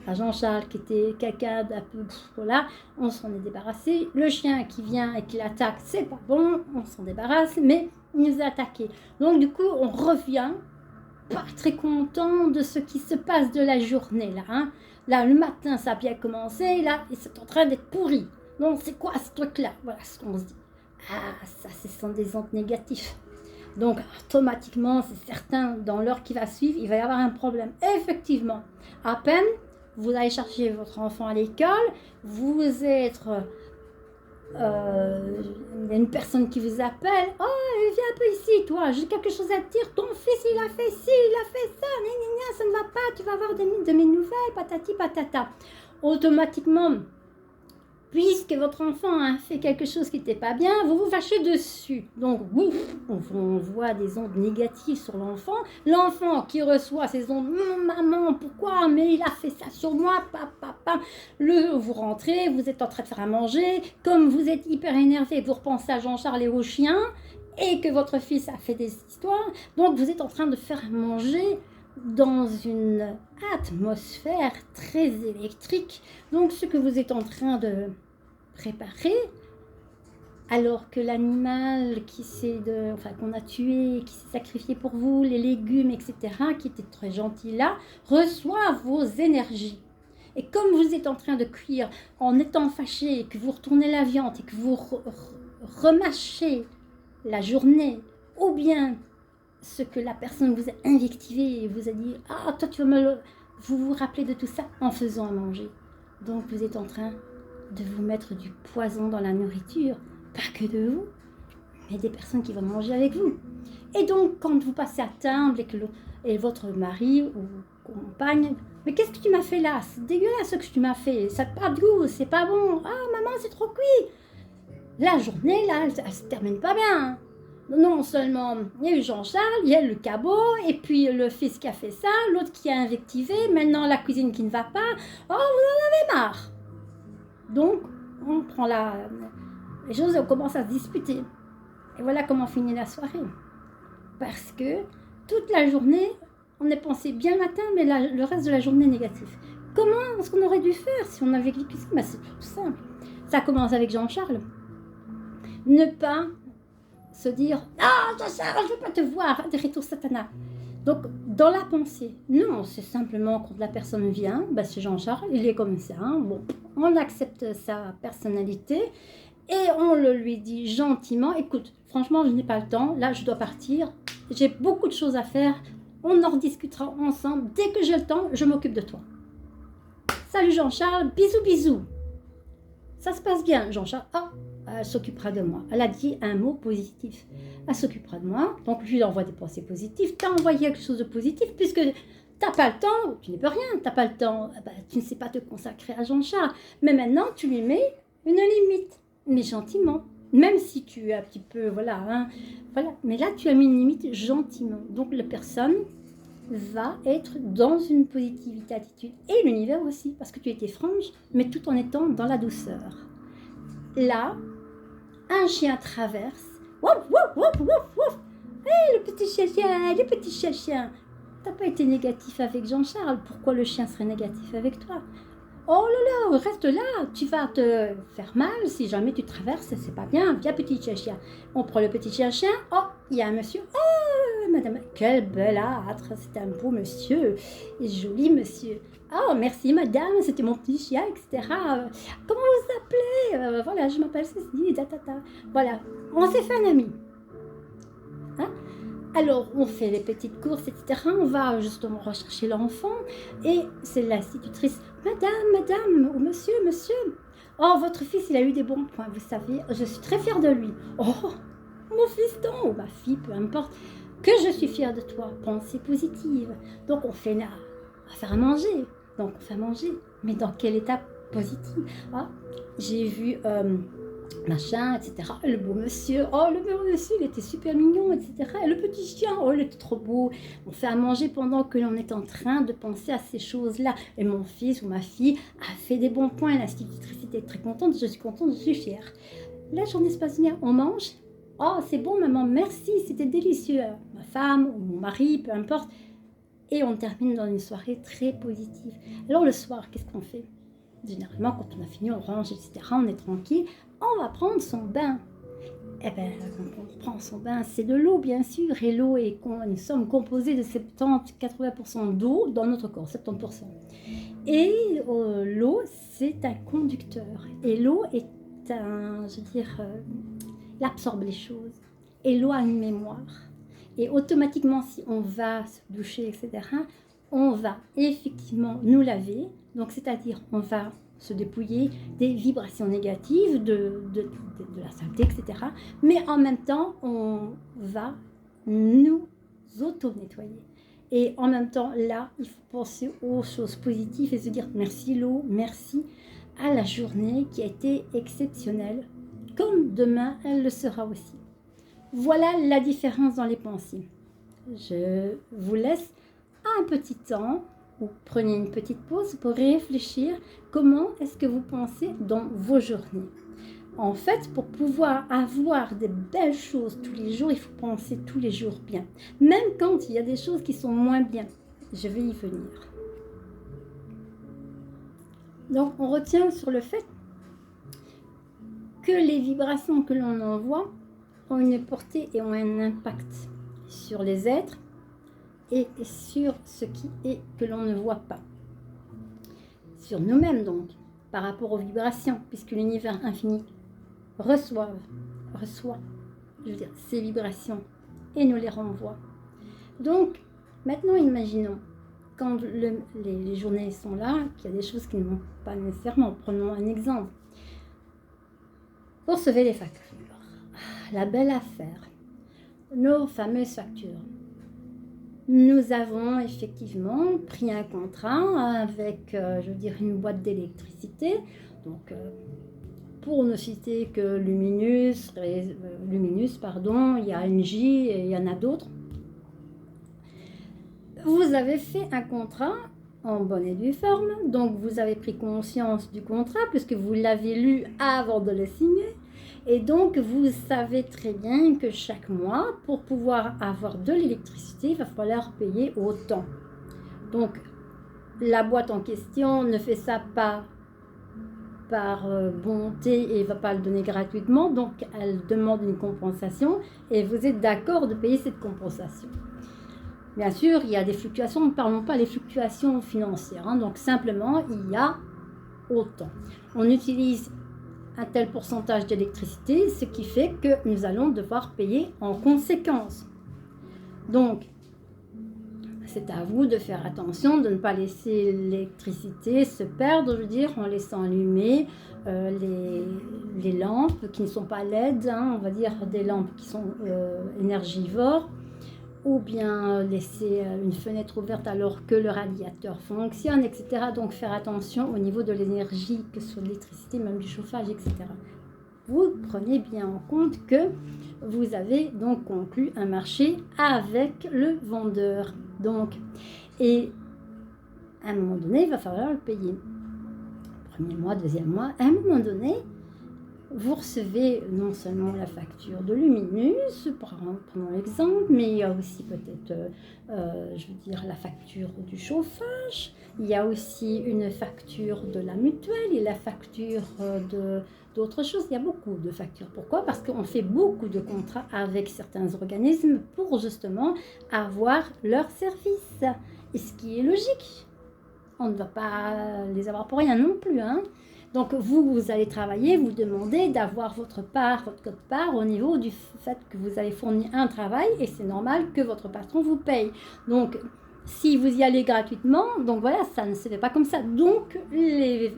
à Jean-Charles qui était caca, un peu, voilà, on s'en est débarrassé. Le chien qui vient et qui l'attaque, c'est pas bon, on s'en débarrasse, mais il nous a attaqué. Donc, du coup, on revient pas très content de ce qui se passe de la journée là. Hein. Là, le matin, ça a bien commencé, là, c'est en train d'être pourri. Donc, c'est quoi ce truc-là? Voilà ce qu'on se dit. Ah, ça, ce sont des ondes négatives. Donc, automatiquement, c'est certain, dans l'heure qui va suivre, il va y avoir un problème. Effectivement, à peine vous allez chercher votre enfant à l'école, vous êtes une personne qui vous appelle, oh, viens un peu ici, toi, j'ai quelque chose à te dire, ton fils, il a fait ci, il a fait ça, ça ne va pas, tu vas avoir de mes nouvelles, patati patata. Automatiquement, puisque votre enfant a fait quelque chose qui n'était pas bien, vous vous fâchez dessus. Donc, ouf, on voit des ondes négatives sur l'enfant. L'enfant qui reçoit ces ondes, maman, pourquoi? Mais il a fait ça sur moi, papa. Vous rentrez, vous êtes en train de faire à manger. Comme vous êtes hyper énervé, vous repensez à Jean-Charles et au chien, et que votre fils a fait des histoires. Donc, vous êtes en train de faire à manger dans une atmosphère très électrique. Donc, ce que vous êtes en train de préparer, alors que l'animal qu'on a tué, qui s'est sacrifié pour vous, les légumes, etc., qui était très gentil là, reçoit vos énergies. Et comme vous êtes en train de cuire, en étant fâché, que vous retournez la viande et que vous remâchez la journée, ou bien ce que la personne vous a invectivé et vous a dit « Ah, toi, vous vous rappelez de tout ça en faisant à manger. » Donc, vous êtes en train de vous mettre du poison dans la nourriture, pas que de vous, mais des personnes qui vont manger avec vous. Et donc, quand vous passez à table et votre mari ou compagne, « Mais qu'est-ce que tu m'as fait là? C'est dégueulasse ce que tu m'as fait, ça n'a pas de goût, c'est pas bon. Ah, maman, c'est trop cuit. » La journée, là, elle se termine pas bien. Non seulement il y a eu Jean-Charles, il y a le cabot, et puis le fils qui a fait ça, l'autre qui a invectivé, maintenant la cuisine qui ne va pas. Oh, vous en avez marre. Donc, on prend les choses et on commence à se disputer. Et voilà comment finit la soirée. Parce que toute la journée, on est pensé bien le matin, mais le reste de la journée est négatif. Comment est-ce qu'on aurait dû faire si on avait vécu ça? C'est tout simple. Ça commence avec Jean-Charles. Ne pas se dire « Ah, Jean-Charles, je ne veux pas te voir, arrête-toi, Satana !» Donc, dans la pensée, non, c'est simplement quand la personne vient, c'est Jean-Charles, il est comme ça, hein, bon, on accepte sa personnalité et on le lui dit gentiment, écoute, franchement, je n'ai pas le temps, là, je dois partir, j'ai beaucoup de choses à faire, on en rediscutera ensemble, dès que j'ai le temps, je m'occupe de toi. Salut Jean-Charles, bisous, bisous. Ça se passe bien, Jean-Charles. Ah, elle s'occupera de moi. Elle a dit un mot positif. Elle s'occupera de moi. Donc, je lui envoie des pensées positives. Tu as envoyé quelque chose de positif puisque tu n'as pas le temps. Tu n'es pas rien. Tu n'as pas le temps. Tu ne sais pas te consacrer à Jean-Charles. Mais maintenant, tu lui mets une limite. Mais gentiment. Même si tu es un petit peu... Voilà. Mais là, tu as mis une limite gentiment. Donc, la personne va être dans une positivité attitude. Et l'univers aussi. Parce que tu étais franche, mais tout en étant dans la douceur. Là, un chien traverse. Wouf, wouf, wouf, wouf, wouf. Hey, le petit chien. T'as pas été négatif avec Jean-Charles. Pourquoi le chien serait négatif avec toi? Oh là là, reste là. Tu vas te faire mal si jamais tu traverses. C'est pas bien. Viens, petit chien. On prend le petit chien. Oh, il y a un monsieur. Oh, madame, quel bel âtre. C'est un beau monsieur. Et joli monsieur. Oh, merci madame, c'était mon petit chien, etc. Comment vous appelez? Voilà, je m'appelle ceci, Voilà, on s'est fait un ami. Hein? Alors, on fait les petites courses, etc. On va justement rechercher l'enfant. Et c'est l'institutrice. Madame, ou monsieur. Oh, votre fils, il a eu des bons points, vous savez. Je suis très fière de lui. Oh, mon fiston, ou ma fille, peu importe. Que je suis fière de toi. Pensée positive. Donc, on fait là. On va faire à manger. Donc, on fait à manger. Mais dans quel état positif? J'ai vu machin, etc. Et le beau monsieur, oh le beau monsieur, il était super mignon, etc. Et le petit chien, oh il était trop beau. On fait à manger pendant que l'on est en train de penser à ces choses-là. Et mon fils ou ma fille a fait des bons points. L'institutrice était très contente, je suis contente, je suis fière. La journée se passe bien, on mange. Oh c'est bon maman, merci, c'était délicieux. Ma femme ou mon mari, peu importe. Et on termine dans une soirée très positive. Alors le soir, qu'est-ce qu'on fait? Généralement, quand on a fini, on range, etc., on est tranquille, on va prendre son bain. Eh bien, quand on prend son bain, c'est de l'eau, bien sûr, et l'eau nous sommes composés de 70-80% d'eau dans notre corps, 70%. Et l'eau, c'est un conducteur. Et l'eau est elle absorbe les choses. Et l'eau a une mémoire. Et automatiquement, si on va se doucher, etc., on va effectivement nous laver. Donc, c'est-à-dire, on va se dépouiller des vibrations négatives, de la saleté, etc. Mais en même temps, on va nous auto-nettoyer. Et en même temps, là, il faut penser aux choses positives et se dire merci l'eau, merci à la journée qui a été exceptionnelle, comme demain, elle le sera aussi. Voilà la différence dans les pensées. Je vous laisse un petit temps ou prenez une petite pause pour réfléchir comment est-ce que vous pensez dans vos journées. En fait, pour pouvoir avoir des belles choses tous les jours, il faut penser tous les jours bien. Même quand il y a des choses qui sont moins bien. Je vais y venir. Donc, on retient sur le fait que les vibrations que l'on envoie ont une portée et ont un impact sur les êtres et sur ce qui est que l'on ne voit pas. Sur nous-mêmes donc, par rapport aux vibrations, puisque l'univers infini reçoit, ces vibrations et nous les renvoie. Donc, maintenant imaginons, quand les journées sont là, qu'il y a des choses qui ne vont pas nécessairement. Prenons un exemple. Vous recevez les factures. La belle affaire. Nos fameuses factures. Nous avons effectivement pris un contrat avec, une boîte d'électricité. Donc, pour ne citer que Luminus, il y a Engie et il y en a d'autres. Vous avez fait un contrat en bonne et due forme, donc vous avez pris conscience du contrat puisque vous l'avez lu avant de le signer. Et donc, vous savez très bien que chaque mois, pour pouvoir avoir de l'électricité, il va falloir payer autant. Donc, la boîte en question ne fait ça pas par bonté et ne va pas le donner gratuitement. Donc, elle demande une compensation et vous êtes d'accord de payer cette compensation. Bien sûr, il y a des fluctuations, ne parlons pas des fluctuations financières. Donc, simplement, il y a autant. On utilise un tel pourcentage d'électricité, ce qui fait que nous allons devoir payer en conséquence. Donc, c'est à vous de faire attention, de ne pas laisser l'électricité se perdre, en laissant allumer les lampes qui ne sont pas LED, on va dire des lampes qui sont énergivores, ou bien laisser une fenêtre ouverte alors que le radiateur fonctionne, etc. Donc faire attention au niveau de l'énergie, que ce soit de l'électricité, même du chauffage, etc. Vous prenez bien en compte que vous avez donc conclu un marché avec le vendeur. Donc, et à un moment donné, il va falloir le payer. Premier mois, deuxième mois, à un moment donné, vous recevez non seulement la facture de Luminus, prenons l'exemple, mais il y a aussi peut-être, la facture du chauffage, il y a aussi une facture de la mutuelle et la facture d'autres choses. Il y a beaucoup de factures. Pourquoi? Parce qu'on fait beaucoup de contrats avec certains organismes pour justement avoir leur service. Et ce qui est logique. On ne va pas les avoir pour rien non plus, Donc, vous allez travailler, vous demandez d'avoir votre code-part au niveau du fait que vous avez fourni un travail et c'est normal que votre patron vous paye. Donc, si vous y allez gratuitement, donc voilà, ça ne se fait pas comme ça. Donc, les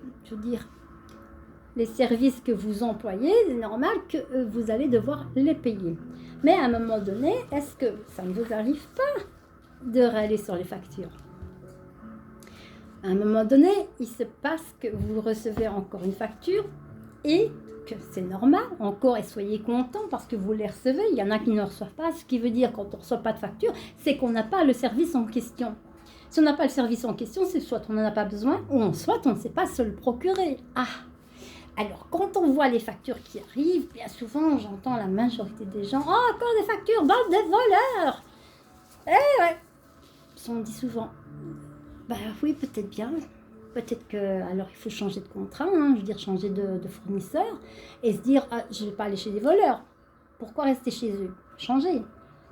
services que vous employez, c'est normal que vous allez devoir les payer. Mais à un moment donné, est-ce que ça ne vous arrive pas de râler sur les factures ? À un moment donné, il se passe que vous recevez encore une facture et que c'est normal, encore, et soyez contents parce que vous les recevez. Il y en a qui ne reçoivent pas, ce qui veut dire quand on ne reçoit pas de facture, c'est qu'on n'a pas le service en question. Si on n'a pas le service en question, c'est soit on n'en a pas besoin, ou soit on ne sait pas se le procurer. Ah! Alors, quand on voit les factures qui arrivent, bien souvent, j'entends la majorité des gens « Oh, encore des factures, bande de voleurs !» Eh ouais! On dit souvent « Bah oui, peut-être bien. Peut-être que, alors il faut changer de contrat, hein, je veux dire changer de fournisseur, et se dire ah, je ne vais pas aller chez des voleurs. Pourquoi rester chez eux? Changer.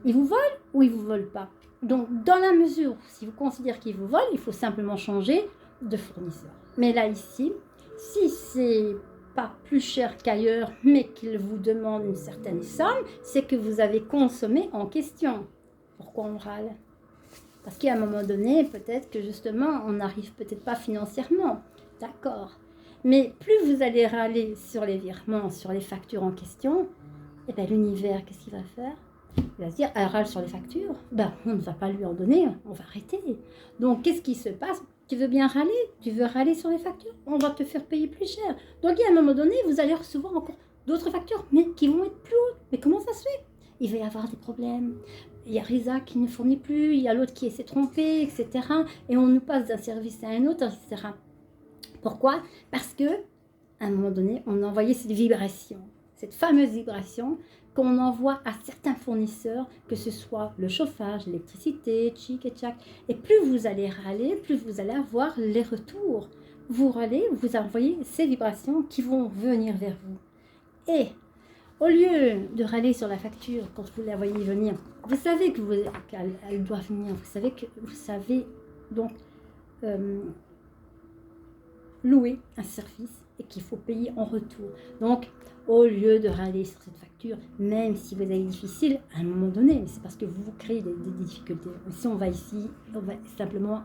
Ils vous volent ou ils ne vous volent pas? Donc, dans la mesure où si vous considérez qu'ils vous volent, il faut simplement changer de fournisseur. Mais là, ici, si c'est pas plus cher qu'ailleurs, mais qu'ils vous demandent une certaine somme, c'est que vous avez consommé en question. Pourquoi on râle? Parce qu'à un moment donné, peut-être que justement, on n'arrive peut-être pas financièrement. D'accord. Mais plus vous allez râler sur les virements, sur les factures en question, eh bien l'univers, qu'est-ce qu'il va faire? Il va se dire, elle râle sur les factures, ben, on ne va pas lui en donner, on va arrêter. Donc, qu'est-ce qui se passe? Tu veux bien râler? Tu veux râler sur les factures? On va te faire payer plus cher. Donc, à un moment donné, vous allez recevoir encore d'autres factures, mais qui vont être plus hautes. Mais comment ça se fait? Il va y avoir des problèmes. Il y a Risa qui ne fournit plus, il y a l'autre qui s'est trompé, etc. Et on nous passe d'un service à un autre, etc. Pourquoi? Parce que, à un moment donné, on a envoyé cette vibration, cette fameuse vibration qu'on envoie à certains fournisseurs, que ce soit le chauffage, l'électricité, tchic et tchac. Et plus vous allez râler, plus vous allez avoir les retours. Vous râlez, vous envoyez ces vibrations qui vont venir vers vous. Et au lieu de râler sur la facture quand vous la voyez venir, vous savez qu'elle doit venir, vous savez donc louer un service et qu'il faut payer en retour. Donc, au lieu de râler sur cette facture, même si vous avez difficile, à un moment donné, c'est parce que vous vous créez des difficultés. Si on va simplement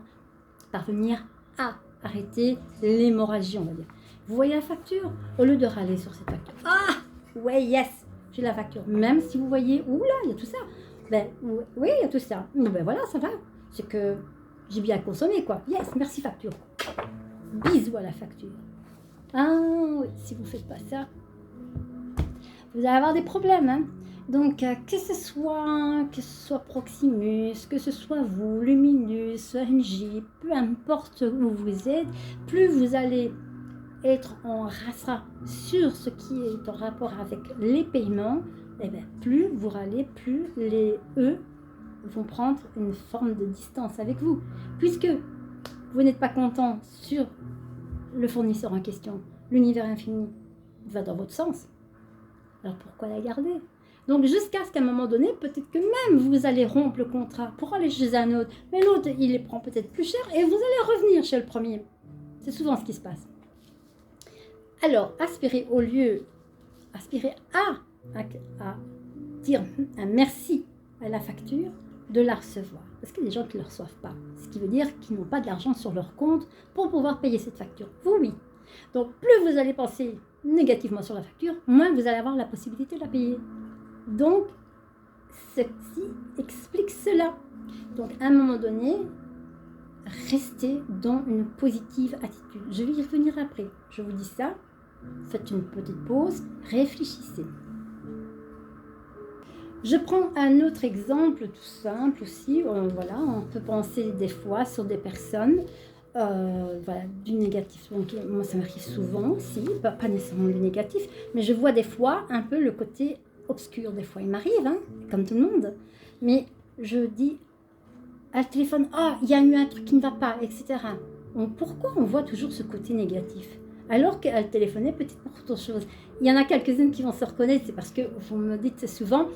parvenir à arrêter l'hémorragie, on va dire. Vous voyez la facture? Au lieu de râler sur cette facture. Ah! Ouais, yes! J'ai la facture. Même si vous voyez, oula, il y a tout ça. Ben, oui, il y a tout ça. Ben voilà, ça va. C'est que j'ai bien consommé, quoi. Yes, merci facture. Bisous à la facture. Ah oui, si vous ne faites pas ça, vous allez avoir des problèmes. Hein. Donc, que ce soit Proximus, que ce soit vous, Luminus, NJ, peu importe où vous êtes, plus vous allez être en rassa sur ce qui est en rapport avec les paiements, et bien, plus vous râlez, plus eux vont prendre une forme de distance avec vous. Puisque vous n'êtes pas content sur le fournisseur en question, l'univers infini va dans votre sens. Alors pourquoi la garder? Donc jusqu'à ce qu'à un moment donné, peut-être que même vous allez rompre le contrat pour aller chez un autre, mais l'autre il les prend peut-être plus cher et vous allez revenir chez le premier. C'est souvent ce qui se passe. Alors aspirez à dire un merci à la facture, de la recevoir. Parce qu'il y a des gens qui ne le reçoivent pas. Ce qui veut dire qu'ils n'ont pas d'argent sur leur compte pour pouvoir payer cette facture. Vous, oui. Donc, plus vous allez penser négativement sur la facture, moins vous allez avoir la possibilité de la payer. Donc, ceci explique cela. Donc, à un moment donné, restez dans une positive attitude. Je vais y revenir après. Je vous dis ça. Faites une petite pause. Réfléchissez. Je prends un autre exemple tout simple aussi. Voilà, on peut penser des fois sur des personnes du négatif. Donc, moi, ça m'arrive souvent aussi, pas nécessairement du négatif, mais je vois des fois un peu le côté obscur. Des fois, il m'arrive, hein, comme tout le monde. Mais je dis à le téléphone, il y a eu un truc qui ne va pas, etc. Donc, pourquoi on voit toujours ce côté négatif? Alors qu'elle téléphonait peut-être pour autre chose. Il y en a quelques-unes qui vont se reconnaître, c'est parce que vous me dites souvent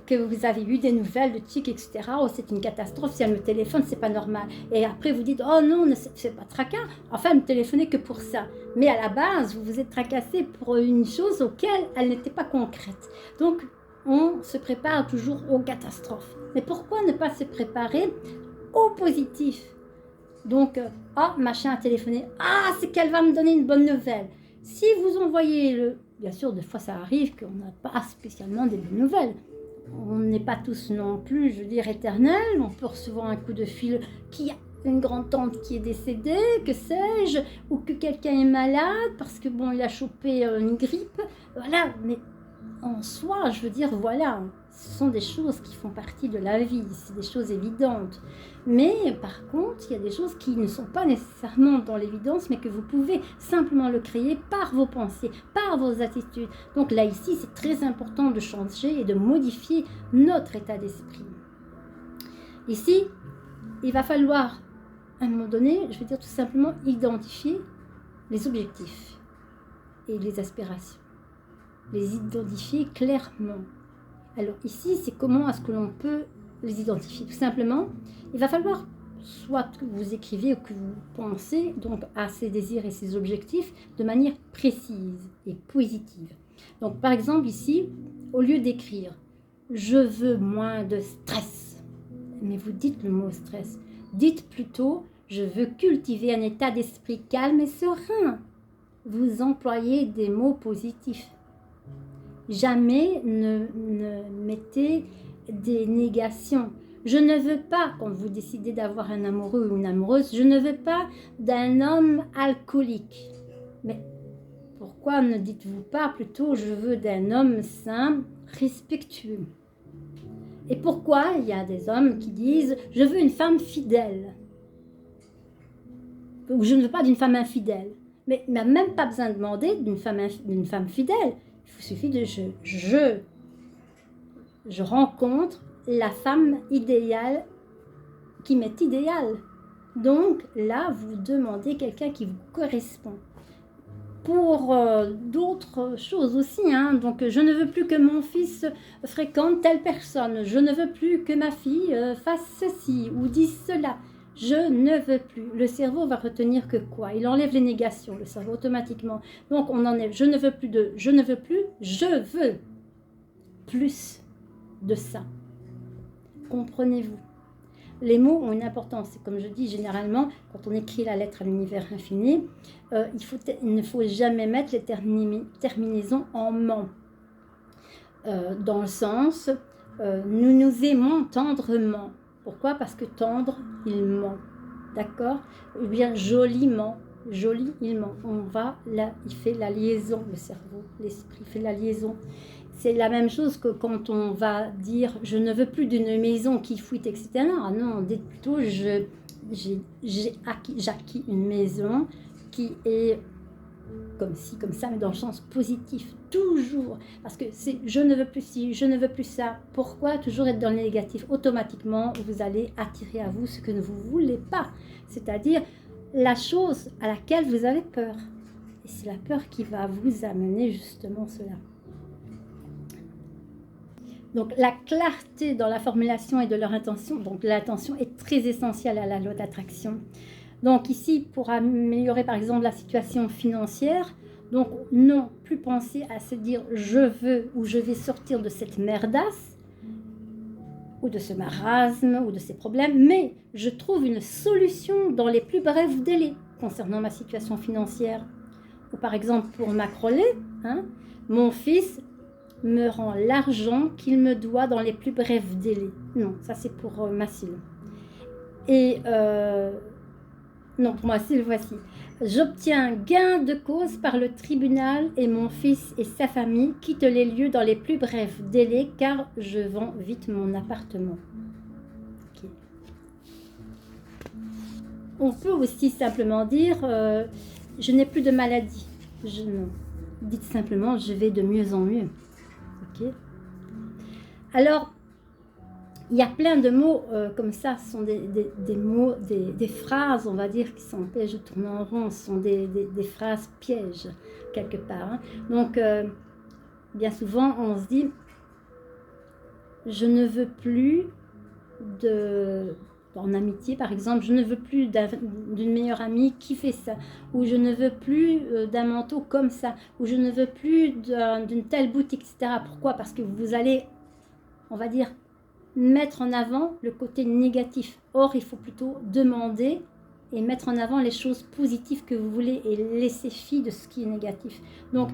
que vous avez eu des nouvelles de Tchic, etc. Oh, c'est une catastrophe, si elle me téléphone, c'est pas normal. Et après, vous dites, oh non, c'est pas tracas. Enfin, elle me téléphonait que pour ça. Mais à la base, vous vous êtes tracassé pour une chose auquel elle n'était pas concrète. Donc, on se prépare toujours aux catastrophes. Mais pourquoi ne pas se préparer au positif? Donc, machin a téléphoné. C'est qu'elle va me donner une bonne nouvelle. Si vous envoyez bien sûr, des fois ça arrive qu'on n'a pas spécialement des bonnes nouvelles. On n'est pas tous non plus, je veux dire, éternels. On peut recevoir un coup de fil qui une grande-tante qui est décédée, que sais-je, ou que quelqu'un est malade parce que bon, il a chopé une grippe. Voilà, mais en soi, je veux dire, voilà, ce sont des choses qui font partie de la vie, c'est des choses évidentes. Mais par contre, il y a des choses qui ne sont pas nécessairement dans l'évidence, mais que vous pouvez simplement le créer par vos pensées, par vos attitudes. Donc là, ici, c'est très important de changer et de modifier notre état d'esprit. Ici, il va falloir, à un moment donné, je veux dire tout simplement, identifier les objectifs et les aspirations. Les identifier clairement. Alors ici, c'est comment est-ce que l'on peut les identifier. Tout simplement, il va falloir soit que vous écrivez ou que vous pensez donc à ces désirs et ces objectifs de manière précise et positive. Donc par exemple ici, au lieu d'écrire « je veux moins de stress », mais vous dites le mot stress, dites plutôt « je veux cultiver un état d'esprit calme et serein ». Vous employez des mots positifs. Jamais ne mettez des négations. Je ne veux pas, quand vous décidez d'avoir un amoureux ou une amoureuse, je ne veux pas d'un homme alcoolique. Mais pourquoi ne dites-vous pas plutôt je veux d'un homme sain, respectueux? Et pourquoi il y a des hommes qui disent je veux une femme fidèle? Ou je ne veux pas d'une femme infidèle. Mais il n'a même pas besoin de demander d'une femme fidèle. Il suffit de je rencontre la femme idéale qui m'est idéale. Donc là, vous demandez quelqu'un qui vous correspond. Pour d'autres choses aussi, hein. Donc je ne veux plus que mon fils fréquente telle personne. Je ne veux plus que ma fille fasse ceci ou dise cela. Je ne veux plus. Le cerveau va retenir que quoi? Il enlève les négations, le cerveau automatiquement. Donc on enlève je ne veux plus de je ne veux plus, je veux plus de ça. Comprenez-vous? Les mots ont une importance. C'est comme je dis généralement, quand on écrit la lettre à l'univers infini, il ne faut jamais mettre les terminaisons en ment. Dans le sens, nous nous aimons tendrement. Pourquoi? Parce que tendre, il ment. D'accord? Ou bien joliment. Joli, il ment. Il fait la liaison, le cerveau, l'esprit fait la liaison. C'est la même chose que quand on va dire je ne veux plus d'une maison qui fuite, etc. Non, dites plutôt j'ai acquis une maison qui est comme ci, comme ça, mais dans le sens positif, toujours. Parce que c'est je ne veux plus ci, je ne veux plus ça. Pourquoi toujours être dans le négatif? Automatiquement, vous allez attirer à vous ce que vous ne voulez pas. C'est-à-dire la chose à laquelle vous avez peur. Et c'est la peur qui va vous amener justement cela. Donc la clarté dans la formulation et de leur intention, donc l'intention est très essentielle à la loi d'attraction. Donc ici, pour améliorer par exemple la situation financière, donc non plus penser à se dire je veux ou je vais sortir de cette merdasse ou de ce marasme ou de ces problèmes, mais je trouve une solution dans les plus brefs délais concernant ma situation financière. Ou par exemple pour Macrolet, mon fils me rend l'argent qu'il me doit dans les plus brefs délais. Non, ça c'est pour Mathilde. Et non, pour Mathilde, voici. J'obtiens gain de cause par le tribunal et mon fils et sa famille quittent les lieux dans les plus brefs délais car je vends vite mon appartement. Okay. On peut aussi simplement dire je n'ai plus de maladie. Non. Dites simplement je vais de mieux en mieux. Okay. Alors, il y a plein de mots comme ça, ce sont des mots, des phrases, on va dire, qui sont pièges de tourner en rond, ce sont des phrases pièges, quelque part. Donc, bien souvent, on se dit, je ne veux plus en amitié, par exemple, je ne veux plus d'une meilleure amie qui fait ça, ou je ne veux plus d'un manteau comme ça, ou je ne veux plus d'une telle boutique, etc. Pourquoi? Parce que vous allez, on va dire, mettre en avant le côté négatif. Or, il faut plutôt demander et mettre en avant les choses positives que vous voulez et laisser fi de ce qui est négatif. Donc,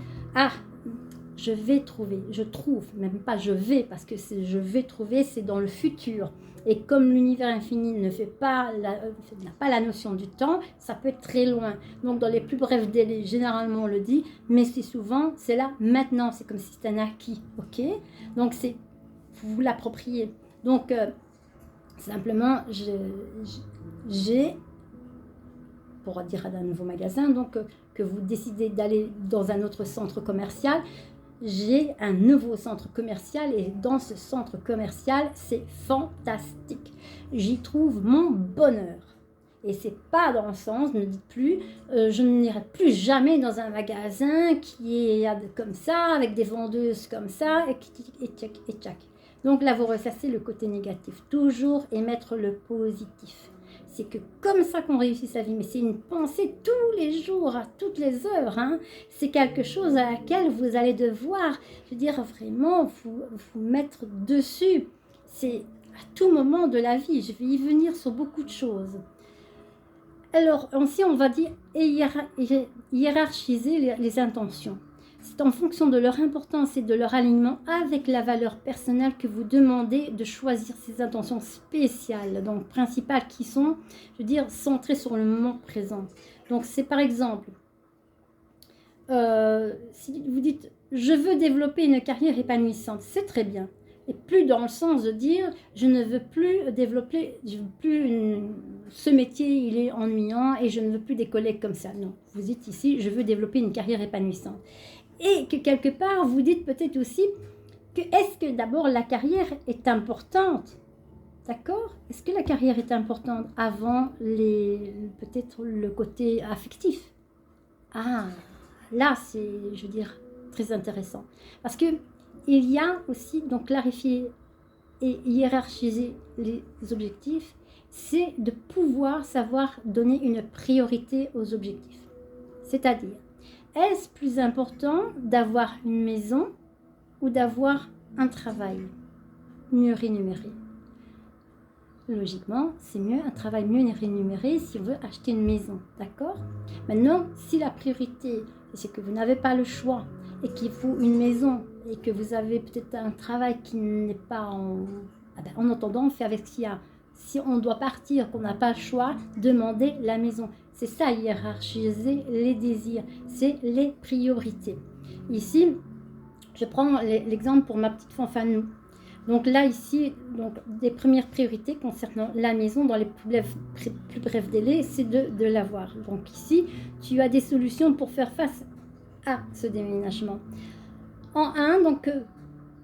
je vais trouver, je trouve, même pas je vais, parce que je vais trouver, c'est dans le futur. Et comme l'univers infini n'a pas la notion du temps, ça peut être très loin. Donc dans les plus brefs délais, généralement on le dit, mais c'est souvent, c'est là, maintenant, c'est comme si c'était un acquis, ok? Donc c'est, vous l'appropriez. Donc simplement, j'ai, pour dire à un nouveau magasin, donc que vous décidez d'aller dans un autre centre commercial, j'ai un nouveau centre commercial et dans ce centre commercial, c'est fantastique. J'y trouve mon bonheur. Et c'est pas dans le sens, ne dites plus, je n'irai plus jamais dans un magasin qui est comme ça, avec des vendeuses comme ça, et tchac. Donc là, vous ressassez le côté négatif. Toujours émettre le positif. C'est que comme ça qu'on réussit sa vie, mais c'est une pensée tous les jours, à toutes les heures. Hein. C'est quelque chose à laquelle vous allez devoir, je veux dire, vraiment vous mettre dessus. C'est à tout moment de la vie. Je vais y venir sur beaucoup de choses. Alors, ainsi, on va dire hiérarchiser les intentions. C'est en fonction de leur importance et de leur alignement avec la valeur personnelle que vous demandez de choisir ces intentions spéciales, donc principales, qui sont, je veux dire, centrées sur le moment présent. Donc, c'est par exemple, si vous dites « je veux développer une carrière épanouissante », c'est très bien. Et plus dans le sens de dire « je ne veux plus développer, ce métier il est ennuyant et je ne veux plus des collègues comme ça ». Non, vous dites ici « je veux développer une carrière épanouissante ». Et que quelque part, vous dites peut-être aussi que est-ce que d'abord la carrière est importante? D'accord? Est-ce que la carrière est importante avant peut-être le côté affectif? Ah, là c'est, je veux dire, très intéressant. Parce que il y a aussi, donc clarifier et hiérarchiser les objectifs, c'est de pouvoir savoir donner une priorité aux objectifs. C'est-à-dire, est-ce plus important d'avoir une maison ou d'avoir un travail mieux rémunéré? Logiquement, c'est mieux un travail mieux rémunéré si on veut acheter une maison, d'accord? Maintenant, si la priorité, c'est que vous n'avez pas le choix et qu'il faut une maison et que vous avez peut-être un travail qui n'est pas en attendant, on fait avec ce qu'il y a. Si on doit partir, qu'on n'a pas le choix, demandez la maison. C'est ça, hiérarchiser les désirs, c'est les priorités. Ici, je prends l'exemple pour ma petite fanfanou. Donc là, ici, donc, des premières priorités concernant la maison dans les plus brefs délais, c'est de l'avoir. Donc ici, tu as des solutions pour faire face à ce déménagement. En un, donc,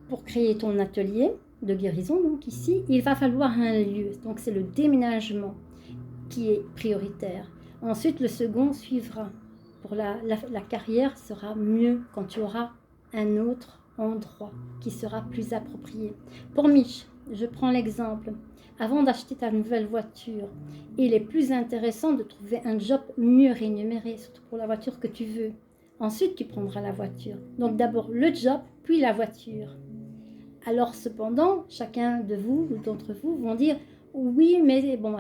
pour créer ton atelier de guérison, donc ici, il va falloir un lieu. Donc c'est le déménagement qui est prioritaire. Ensuite, le second suivra. Pour la carrière sera mieux quand tu auras un autre endroit qui sera plus approprié. Pour Mich, je prends l'exemple. Avant d'acheter ta nouvelle voiture, il est plus intéressant de trouver un job mieux rémunéré, surtout pour la voiture que tu veux. Ensuite, tu prendras la voiture. Donc d'abord le job, puis la voiture. Alors cependant, chacun de vous ou d'entre vous vont dire oui, mais bon,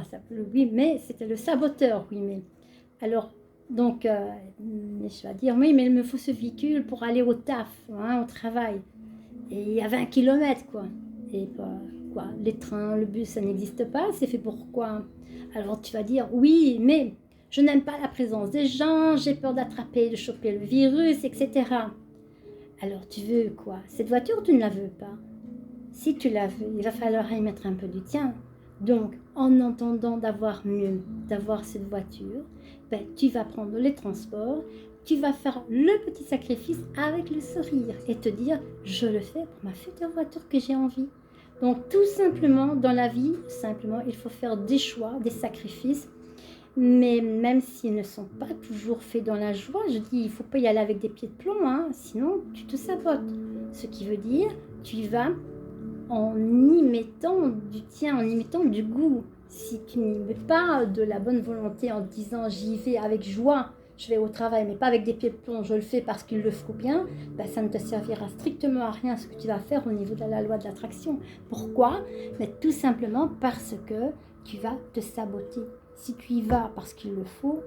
oui, mais c'était le saboteur, oui, mais. Alors, donc, je vais dire oui, mais il me faut ce véhicule pour aller au taf, hein, au travail. Et il y a 20 km, quoi. Et quoi, les trains, le bus, ça n'existe pas, c'est fait pour quoi? Alors tu vas dire oui, mais je n'aime pas la présence des gens, j'ai peur d'attraper, de choper le virus, etc. Alors tu veux quoi? Cette voiture, tu ne la veux pas. Si tu la veux, il va falloir y mettre un peu du tien. Donc, en entendant d'avoir mieux, d'avoir cette voiture, ben, tu vas prendre les transports, tu vas faire le petit sacrifice avec le sourire et te dire, je le fais pour ma future voiture que j'ai envie. Donc, tout simplement, dans la vie, simplement, il faut faire des choix, des sacrifices, mais même s'ils ne sont pas toujours faits dans la joie, je dis, il ne faut pas y aller avec des pieds de plomb, hein, sinon tu te sabotes. Ce qui veut dire, tu vas en y mettant du tien, en y mettant du goût. Si tu n'y mets pas de la bonne volonté en te disant j'y vais avec joie, je vais au travail, mais pas avec des pieds de plomb, je le fais parce qu'il le faut bien, ben ça ne te servira strictement à rien ce que tu vas faire au niveau de la loi de l'attraction. Pourquoi? Mais tout simplement parce que tu vas te saboter. Si tu y vas parce qu'il le faut,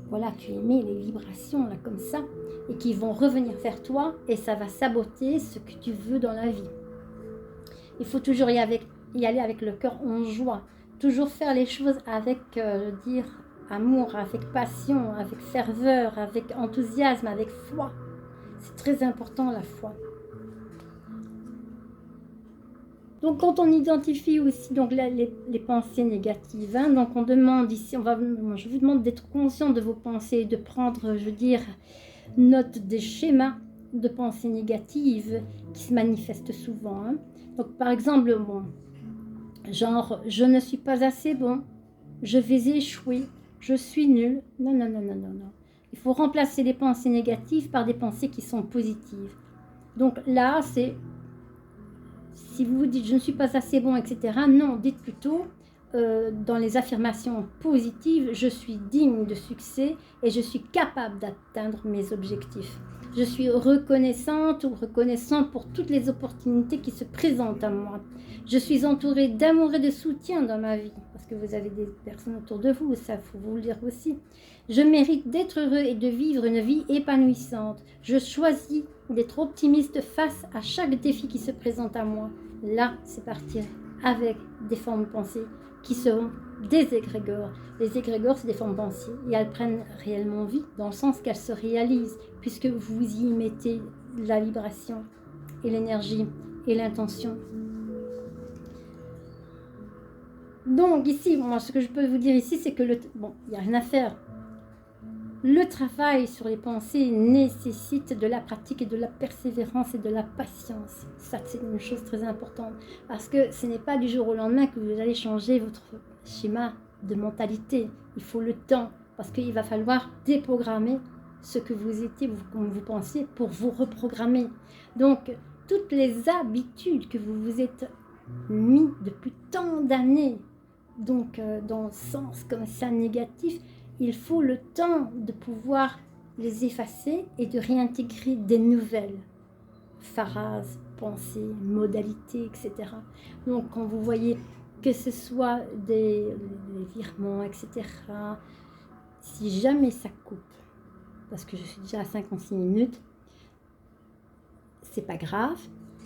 Voilà, tu émets les vibrations là comme ça et qui vont revenir vers toi et ça va saboter ce que tu veux dans la vie. Il faut toujours y aller avec le cœur en joie, toujours faire les choses avec, amour, avec passion, avec ferveur, avec enthousiasme, avec foi. C'est très important la foi. Donc quand on identifie aussi donc, les pensées négatives, hein, donc on demande ici, je vous demande d'être conscient de vos pensées, de prendre, note des schémas de pensées négatives qui se manifestent souvent. Hein. Donc par exemple, genre je ne suis pas assez bon, je vais échouer, je suis nul. Non, non, non, non, non, non. Il faut remplacer les pensées négatives par des pensées qui sont positives. Donc là, c'est si vous vous dites je ne suis pas assez bon, etc. Non, dites plutôt dans les affirmations positives, je suis digne de succès et je suis capable d'atteindre mes objectifs. Je suis reconnaissante ou reconnaissant pour toutes les opportunités qui se présentent à moi. Je suis entourée d'amour et de soutien dans ma vie, parce que vous avez des personnes autour de vous, ça faut vous le dire aussi. Je mérite d'être heureux et de vivre une vie épanouissante. Je choisis d'être optimiste face à chaque défi qui se présente à moi. Là, c'est partir avec des formes de pensée qui seront des égrégores. Les égrégores, c'est des formes de pensée et elles prennent réellement vie dans le sens qu'elles se réalisent puisque vous y mettez la vibration et l'énergie et l'intention. Donc ici, moi, ce que je peux vous dire ici, c'est que il n'y a rien à faire. Le travail sur les pensées nécessite de la pratique et de la persévérance et de la patience. Ça, c'est une chose très importante. Parce que ce n'est pas du jour au lendemain que vous allez changer votre schéma de mentalité. Il faut le temps. Parce qu'il va falloir déprogrammer ce que vous étiez, comme vous pensiez, pour vous reprogrammer. Donc, toutes les habitudes que vous vous êtes mis depuis tant d'années, donc dans le sens comme ça négatif, il faut le temps de pouvoir les effacer et de réintégrer des nouvelles phrases, pensées, modalités, etc. Donc quand vous voyez que ce soit des virements, etc., si jamais ça coupe, parce que je suis déjà à 56 minutes, c'est pas grave,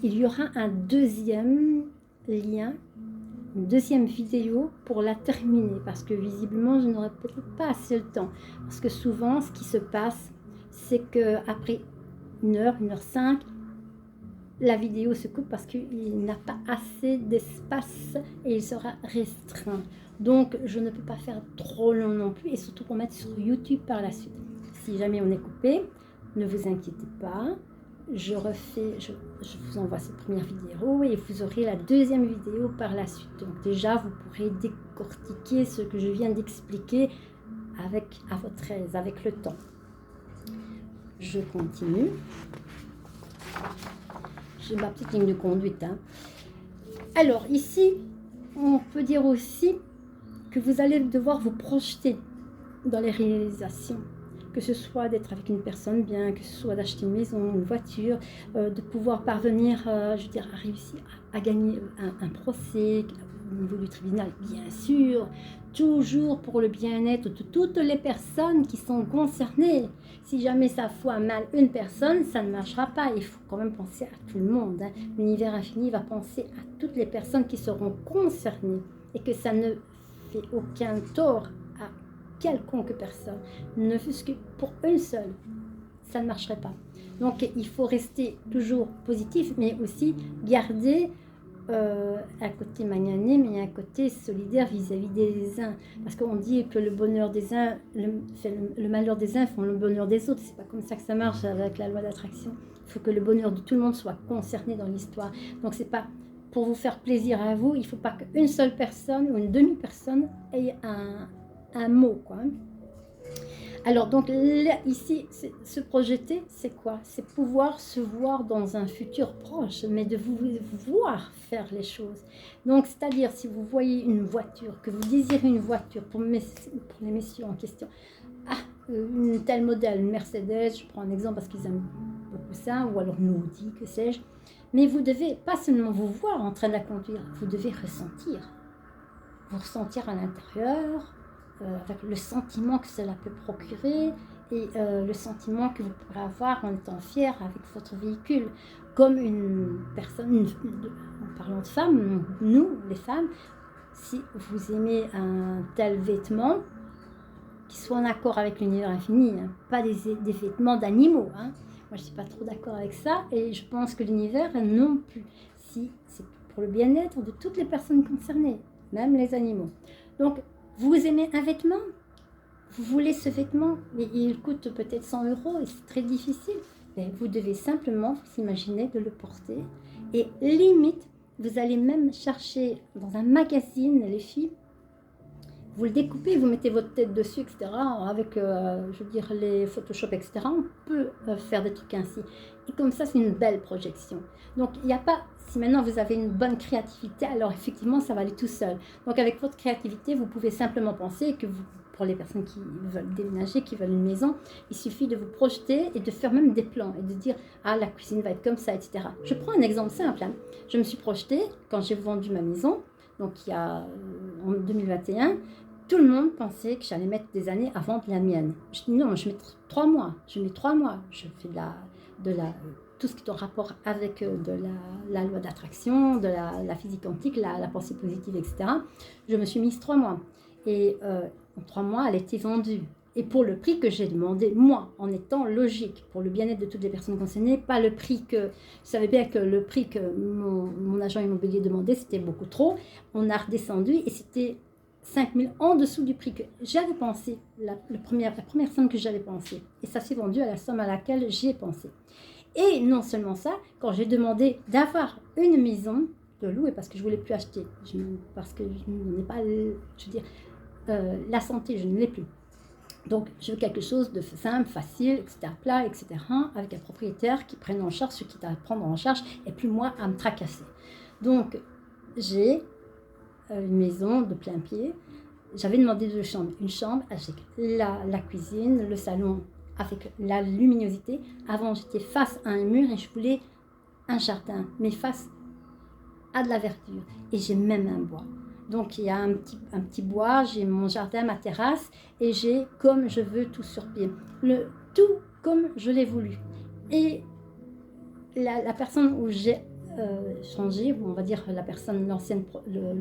il y aura un deuxième lien, une deuxième vidéo pour la terminer parce que visiblement je n'aurai peut-être pas assez le temps parce que souvent ce qui se passe c'est que après 1h05 la vidéo se coupe parce qu'il n'a pas assez d'espace et il sera restreint, donc je ne peux pas faire trop long non plus et surtout pour mettre sur YouTube par la suite. Si jamais on est coupé, ne vous inquiétez pas, je vous envoie cette première vidéo et vous aurez la deuxième vidéo par la suite. Donc déjà, vous pourrez décortiquer ce que je viens d'expliquer à votre aise, avec le temps. Je continue. J'ai ma petite ligne de conduite. Hein. Alors ici, on peut dire aussi que vous allez devoir vous projeter dans les réalisations. Que ce soit d'être avec une personne bien, que ce soit d'acheter une maison, une voiture, de pouvoir parvenir, à réussir à gagner un procès au niveau du tribunal, bien sûr, toujours pour le bien-être de toutes les personnes qui sont concernées. Si jamais ça fout mal une personne, ça ne marchera pas. Il faut quand même penser à tout le monde. Hein. L'univers infini va penser à toutes les personnes qui seront concernées et que ça ne fait aucun tort à quelconque personne, ne fût-ce que pour une seule, ça ne marcherait pas. Donc il faut rester toujours positif, mais aussi garder un côté magnanime et un côté solidaire vis-à-vis des uns. Parce qu'on dit que le bonheur des uns, le malheur des uns font le bonheur des autres. C'est pas comme ça que ça marche avec la loi d'attraction. Il faut que le bonheur de tout le monde soit concerné dans l'histoire. Donc c'est pas pour vous faire plaisir à vous, il ne faut pas qu'une seule personne ou une demi-personne ait un mot, quoi. Alors, donc, là, ici, se projeter, c'est quoi? C'est pouvoir se voir dans un futur proche, mais de vous voir faire les choses. Donc, c'est-à-dire, si vous voyez une voiture, que vous désirez une voiture, pour les messieurs en question, une telle modèle, une Mercedes, je prends un exemple parce qu'ils aiment beaucoup ça, ou alors une Audi, que sais-je, mais vous devez pas seulement vous voir en train de la conduire, vous devez ressentir. Vous ressentir à l'intérieur, avec le sentiment que cela peut procurer et le sentiment que vous pourrez avoir en étant fier avec votre véhicule. Comme une personne, en parlant de femmes, nous, les femmes, si vous aimez un tel vêtement, qui soit en accord avec l'univers infini, hein, pas des vêtements d'animaux. Hein. Moi, je ne suis pas trop d'accord avec ça et je pense que l'univers non plus. Si c'est pour le bien-être de toutes les personnes concernées, même les animaux. Donc, vous aimez un vêtement, vous voulez ce vêtement, mais il coûte peut-être 100 € et c'est très difficile. Mais vous devez simplement vous imaginer de le porter et limite, vous allez même chercher dans un magazine, les filles, vous le découpez, vous mettez votre tête dessus, etc. Avec, je veux dire, les Photoshop, etc. On peut faire des trucs ainsi. Et comme ça, c'est une belle projection. Donc, il n'y a pas... Si maintenant vous avez une bonne créativité, alors effectivement, ça va aller tout seul. Donc, avec votre créativité, vous pouvez simplement penser que vous, pour les personnes qui veulent déménager, qui veulent une maison, il suffit de vous projeter et de faire même des plans et de dire « Ah, la cuisine va être comme ça, etc. » Je prends un exemple simple. Hein. Je me suis projetée quand j'ai vendu ma maison, donc il y a en 2021, tout le monde pensait que j'allais mettre des années à vendre la mienne. Je dis non, je mets 3 mois. Je mets 3 mois. Je fais tout ce qui est en rapport avec la loi d'attraction, de la physique quantique, la pensée positive, etc. Je me suis mise 3 mois. Et en 3 mois, elle était vendue. Et pour le prix que j'ai demandé, moi, en étant logique, pour le bien-être de toutes les personnes concernées, pas le prix que... Je savais bien que le prix que mon agent immobilier demandait, c'était beaucoup trop. On a redescendu et c'était 5 000 en dessous du prix que j'avais pensé, la première somme que j'avais pensée. Et ça s'est vendu à la somme à laquelle j'y ai pensé. Et non seulement ça, quand j'ai demandé d'avoir une maison, de louer, parce que je ne voulais plus acheter, parce que je n'ai pas, je veux dire, la santé, je ne l'ai plus. Donc, je veux quelque chose de simple, facile, etc., plat, etc., avec un propriétaire qui prenne en charge ce qu'il a à prendre en charge, et plus moi à me tracasser. Donc, j'ai une maison de plein pied. J'avais demandé 2 chambres. Une chambre avec la cuisine, le salon avec la luminosité. Avant, j'étais face à un mur et je voulais un jardin, mais face à de la verdure. Et j'ai même un bois. Donc, il y a un petit bois, j'ai mon jardin, ma terrasse, et j'ai comme je veux tout sur pied. Tout comme je l'ai voulu. Et la personne où j'ai changé, on va dire la personne, l'ancienne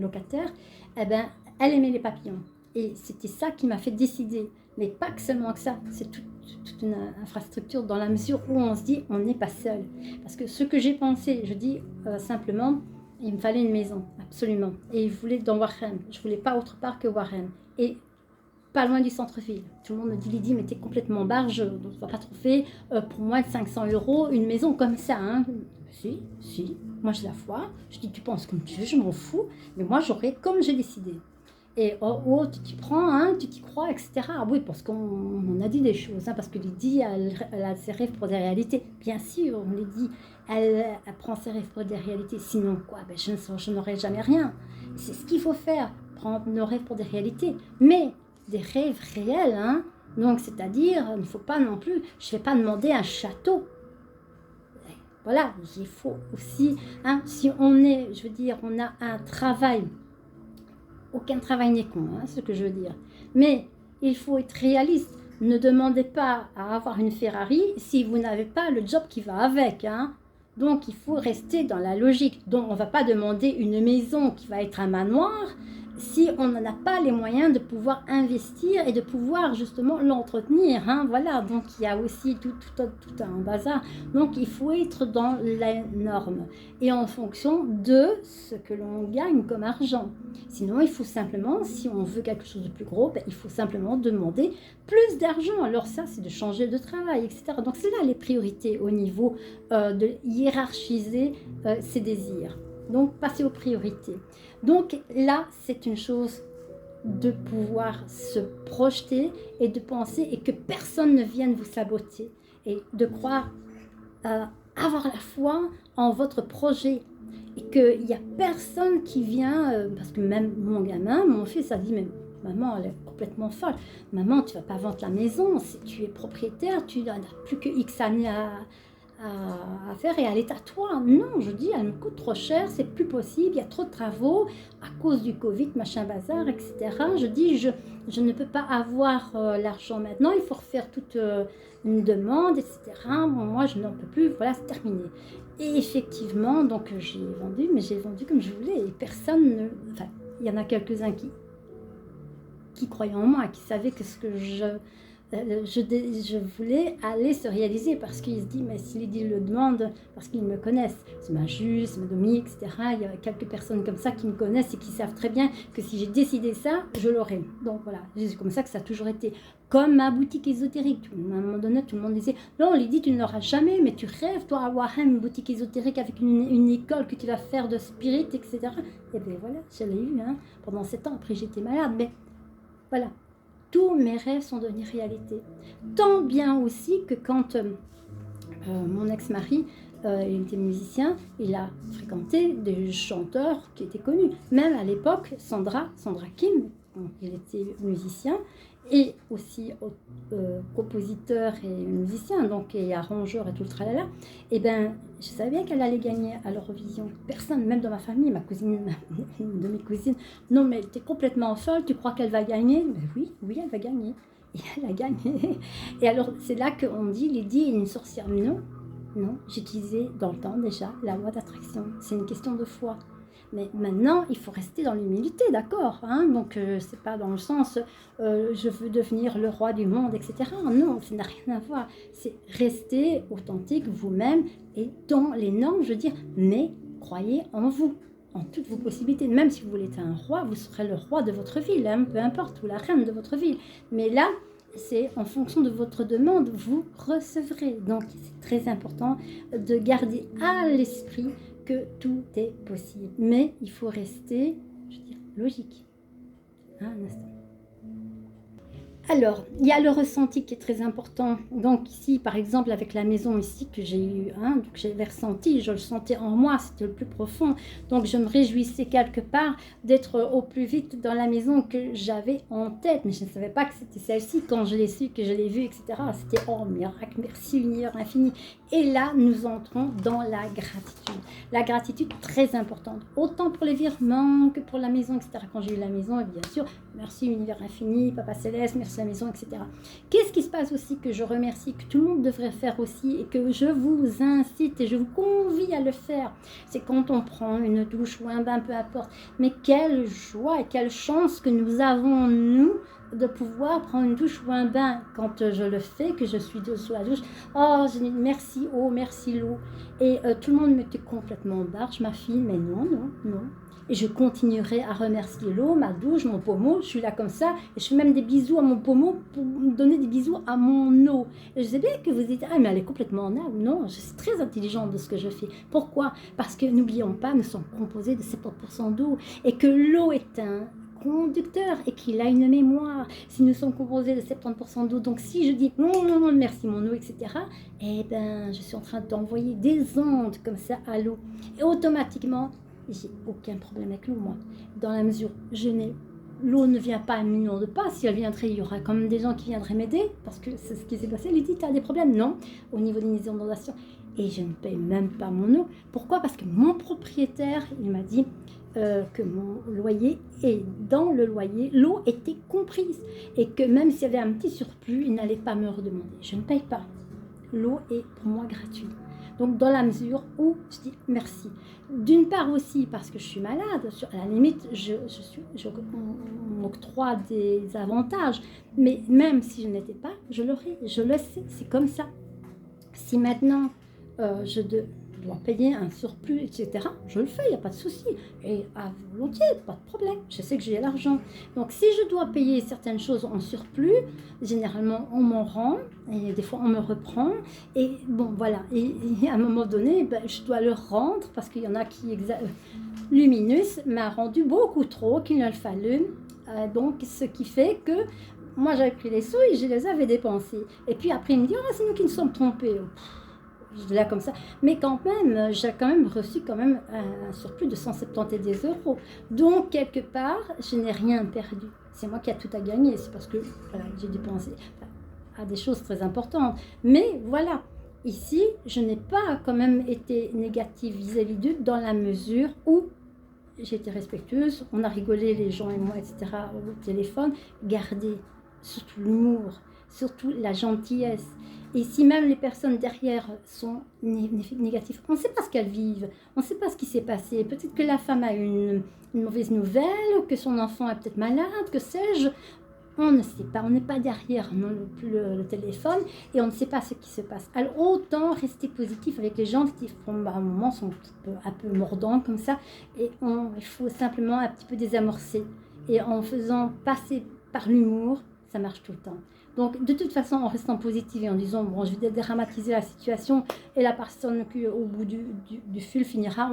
locataire, eh ben, elle aimait les papillons. Et c'était ça qui m'a fait décider. Mais pas que seulement que ça, c'est toute une infrastructure dans la mesure où on se dit on n'est pas seul. Parce que ce que j'ai pensé, je dis simplement, il me fallait une maison, absolument. Et je voulais dans Warren, je voulais pas autre part que Warren. Et pas loin du centre-ville. Tout le monde me dit, Lydie, mais t'es complètement barge, donc tu vas pas trouver pour moins de 500 € une maison comme ça. Hein. Si, moi j'ai la foi. Je dis, tu penses comme tu veux, je m'en fous, mais moi j'aurai comme j'ai décidé. Et tu t'y prends, hein, tu t'y crois, etc. Ah oui, parce qu'on a dit des choses, hein, parce que Lydie, elle a ses rêves pour des réalités. Bien sûr, on lui dit, elle prend ses rêves pour des réalités. Sinon, quoi, ben, je n'aurai jamais rien. C'est ce qu'il faut faire, prendre nos rêves pour des réalités. Mais des rêves réels, hein. Donc, c'est-à-dire, il ne faut pas non plus, je ne vais pas demander un château. Voilà, il faut aussi, hein, si on est, je veux dire, on a un travail, aucun travail n'est con, hein, ce que je veux dire. Mais il faut être réaliste. Ne demandez pas à avoir une Ferrari si vous n'avez pas le job qui va avec, hein. Donc, il faut rester dans la logique. Donc, on ne va pas demander une maison qui va être un manoir si on n'en a pas les moyens de pouvoir investir et de pouvoir justement l'entretenir. Hein. Voilà, donc il y a aussi tout un bazar. Donc, il faut être dans les normes et en fonction de ce que l'on gagne comme argent. Sinon, il faut simplement, si on veut quelque chose de plus gros, ben, il faut simplement demander plus d'argent. Alors ça, c'est de changer de travail, etc. Donc, c'est là les priorités au niveau de hiérarchiser ses désirs. Donc, passer aux priorités. Donc, là, c'est une chose de pouvoir se projeter et de penser et que personne ne vienne vous saboter et de croire avoir la foi en votre projet et qu'il n'y a personne qui vient, parce que même mon gamin, mon fils a dit, mais maman, elle est complètement folle. Maman, tu ne vas pas vendre la maison, si tu es propriétaire, tu n'as plus que X années à faire et elle est à toi. Non, je dis, elle me coûte trop cher, c'est plus possible, il y a trop de travaux à cause du Covid, machin bazar, etc. Je dis, je ne peux pas avoir l'argent maintenant, il faut refaire toute une demande, etc. Bon, moi, je n'en peux plus, voilà, c'est terminé. Et effectivement, donc j'ai vendu, mais j'ai vendu comme je voulais et personne ne... Enfin, il y en a quelques-uns qui croyaient en moi, qui savaient que ce que je voulais aller se réaliser parce qu'il se dit, mais si Lydie le demande, parce qu'ils me connaissent, c'est ma Jules, c'est ma Dominique, etc. Il y a quelques personnes comme ça qui me connaissent et qui savent très bien que si j'ai décidé ça, je l'aurai. Donc voilà, c'est comme ça que ça a toujours été. Comme ma boutique ésotérique. À un moment donné, tout le monde disait, non Lydie, tu ne l'auras jamais, mais tu rêves, toi, avoir une boutique ésotérique avec une école que tu vas faire de spirit, etc. Et bien voilà, je l'ai eu pendant 7 ans. Après, j'étais malade, mais voilà. Tous mes rêves sont devenus réalité. Tant bien aussi que quand mon ex-mari, il était musicien, il a fréquenté des chanteurs qui étaient connus. Même à l'époque, Sandra Kim, il était musicien et aussi compositeur et musicien, donc et arrangeur et tout le tralala. Et ben, je savais bien qu'elle allait gagner à l'Eurovision. Personne, même dans ma famille, ma cousine, une de mes cousines, non mais t'es complètement folle, tu crois qu'elle va gagner? Mais oui, elle va gagner. Et elle a gagné. Et alors, c'est là qu'on dit, Lydie est une sorcière. Non, j'utilisais dans le temps déjà la loi d'attraction. C'est une question de foi. Mais maintenant, il faut rester dans l'humilité, d'accord, donc, c'est pas dans le sens je veux devenir le roi du monde, etc. Non, ça n'a rien à voir. C'est rester authentique vous-même et dans les normes, je veux dire, mais croyez en vous, en toutes vos possibilités. Même si vous voulez être un roi, vous serez le roi de votre ville, peu importe, ou la reine de votre ville. Mais là, c'est en fonction de votre demande, vous recevrez. Donc, c'est très important de garder à l'esprit que tout est possible. Mais il faut rester, je veux dire, logique. Un instant. Alors, il y a le ressenti qui est très important. Donc ici, par exemple, avec la maison ici que j'ai eu, donc j'avais ressenti, je le sentais en moi, c'était le plus profond. Donc je me réjouissais quelque part d'être au plus vite dans la maison que j'avais en tête. Mais je ne savais pas que c'était celle-ci quand je l'ai su, que je l'ai vue, etc. C'était, oh miracle, merci univers infini. Et là, nous entrons dans la gratitude. La gratitude très importante, autant pour les virements que pour la maison, etc. Quand j'ai eu la maison, et bien sûr, merci univers infini, Papa Céleste, merci la maison, etc. Qu'est-ce qui se passe aussi que je remercie, que tout le monde devrait faire aussi et que je vous incite et je vous convie à le faire, c'est quand on prend une douche ou un bain, peu importe. Mais quelle joie et quelle chance que nous avons, nous, de pouvoir prendre une douche ou un bain. Quand je le fais, que je suis sous la douche, oh, je dis merci eau, merci l'eau. Et tout le monde m'était complètement barge, ma fille, mais non. Et je continuerai à remercier l'eau, ma douche, mon pommeau. Je suis là comme ça. Et je fais même des bisous à mon pommeau pour me donner des bisous à mon eau. Et je sais bien que vous dites, ah, mais elle est complètement en âme. Non, je suis très intelligente de ce que je fais. Pourquoi? Parce que n'oublions pas, nous sommes composés de 70% d'eau. Et que l'eau est un conducteur et qu'il a une mémoire. Si nous sommes composés de 70% d'eau, donc si je dis non, merci mon eau, etc., eh ben, je suis en train d'envoyer des ondes comme ça à l'eau. Et automatiquement, j'ai aucun problème avec l'eau, moi. Dans la mesure, l'eau ne vient pas à un million de pas. Si elle viendrait, il y aura quand même des gens qui viendraient m'aider, parce que c'est ce qui s'est passé. Elle dit, tu as des problèmes? Non, au niveau des inondations. Et je ne paye même pas mon eau. Pourquoi? Parce que mon propriétaire, il m'a dit que mon loyer, et dans le loyer, l'eau était comprise. Et que même s'il y avait un petit surplus, il n'allait pas me redemander. Je ne paye pas. L'eau est pour moi gratuite. Donc, dans la mesure où je dis merci. D'une part aussi parce que je suis malade, à la limite, on m'octroie des avantages. Mais même si je n'étais pas, je l'aurais, je le sais, c'est comme ça. Si maintenant, je dois payer un surplus, etc., je le fais, il n'y a pas de souci. Et à volontiers, pas de problème. Je sais que j'ai l'argent. Donc, si je dois payer certaines choses en surplus, généralement, on m'en rend. Et des fois, on me reprend. Et bon, voilà. Et à un moment donné, ben, je dois le rendre parce qu'il y en a qui... Luminus m'a rendu beaucoup trop qu'il ne le fallait. Donc, ce qui fait que moi, j'avais pris les sous et je les avais dépensés. Et puis après, il me dit, oh, c'est nous qui nous sommes trompés. Je là comme ça. Mais quand même, j'ai quand même reçu quand même un surplus de 170 €. Donc, quelque part, je n'ai rien perdu. C'est moi qui ai tout à gagner. C'est parce que voilà, j'ai dépensé à des choses très importantes. Mais voilà, ici, je n'ai pas quand même été négative vis-à-vis d'eux dans la mesure où j'étais respectueuse, on a rigolé les gens et moi, etc. au téléphone, garder surtout l'humour, surtout la gentillesse. Et si même les personnes derrière sont négatives, on ne sait pas ce qu'elles vivent, on ne sait pas ce qui s'est passé. Peut-être que la femme a une mauvaise nouvelle, ou que son enfant est peut-être malade, que sais-je. On ne sait pas, on n'est pas derrière le téléphone et on ne sait pas ce qui se passe. Alors autant rester positif avec les gens qui font, à un moment sont un peu mordants comme ça, et il faut simplement un petit peu désamorcer. Et en faisant passer par l'humour, ça marche tout le temps. Donc de toute façon, en restant positif et en disant, bon, je vais dédramatiser la situation, et la personne qui au bout du fil finira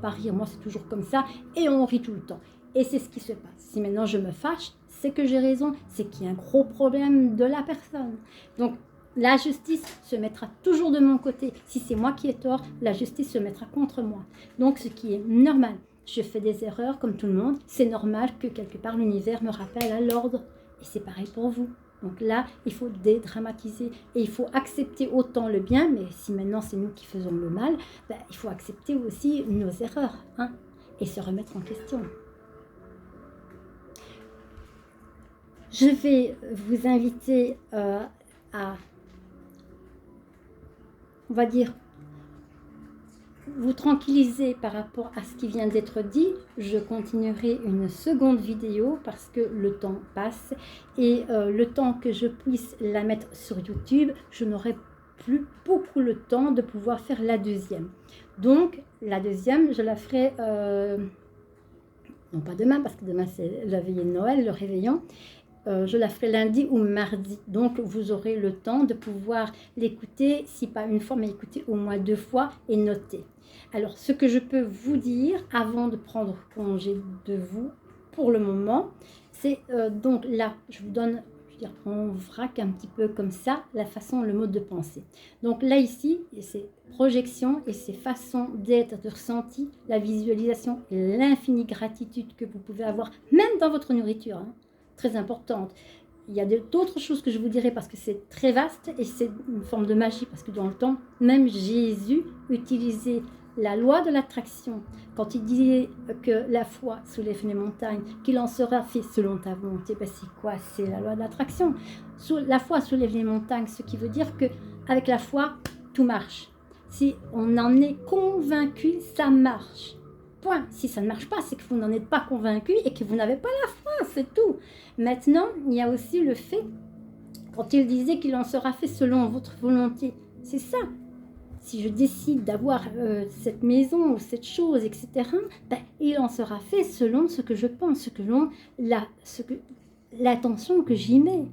par rire. Moi c'est toujours comme ça, et on rit tout le temps. Et c'est ce qui se passe. Si maintenant je me fâche, c'est que j'ai raison, c'est qu'il y a un gros problème de la personne. Donc, la justice se mettra toujours de mon côté. Si c'est moi qui ai tort, la justice se mettra contre moi. Donc, ce qui est normal. Je fais des erreurs comme tout le monde. C'est normal que quelque part l'univers me rappelle à l'ordre. Et c'est pareil pour vous. Donc là, il faut dédramatiser et il faut accepter autant le bien, mais si maintenant c'est nous qui faisons le mal, il faut accepter aussi nos erreurs, hein, et se remettre en question. Je vais vous inviter à, on va dire, vous tranquilliser par rapport à ce qui vient d'être dit. Je continuerai une seconde vidéo parce que le temps passe et le temps que je puisse la mettre sur YouTube, je n'aurai plus beaucoup le temps de pouvoir faire la deuxième. Donc, la deuxième, je la ferai... non pas demain, parce que demain c'est la veillée de Noël, le réveillon. Je la ferai lundi ou mardi. Donc, vous aurez le temps de pouvoir l'écouter, si pas une fois, mais écouter au moins 2 fois et noter. Alors, ce que je peux vous dire avant de prendre congé de vous pour le moment, c'est donc là, je vous donne, je veux dire, on vraque un petit peu comme ça la façon, le mode de pensée. Donc là, ici, c'est projection et c'est façon d'être, de ressenti, la visualisation et l'infinie gratitude que vous pouvez avoir, même dans votre nourriture, hein. Très importante. Il y a d'autres choses que je vous dirai parce que c'est très vaste et c'est une forme de magie parce que dans le temps, même Jésus utilisait la loi de l'attraction. Quand il disait que la foi soulève les montagnes, qu'il en sera fait selon ta volonté, ben c'est quoi? C'est la loi de l'attraction. La foi soulève les montagnes, ce qui veut dire qu'avec la foi, tout marche. Si on en est convaincu, ça marche. Point. Si ça ne marche pas, c'est que vous n'en êtes pas convaincu et que vous n'avez pas la foi, c'est tout. Maintenant, il y a aussi le fait, quand il disait qu'il en sera fait selon votre volonté, c'est ça. Si je décide d'avoir cette maison ou cette chose, etc., ben, il en sera fait selon ce que je pense, selon l'attention que j'y mets,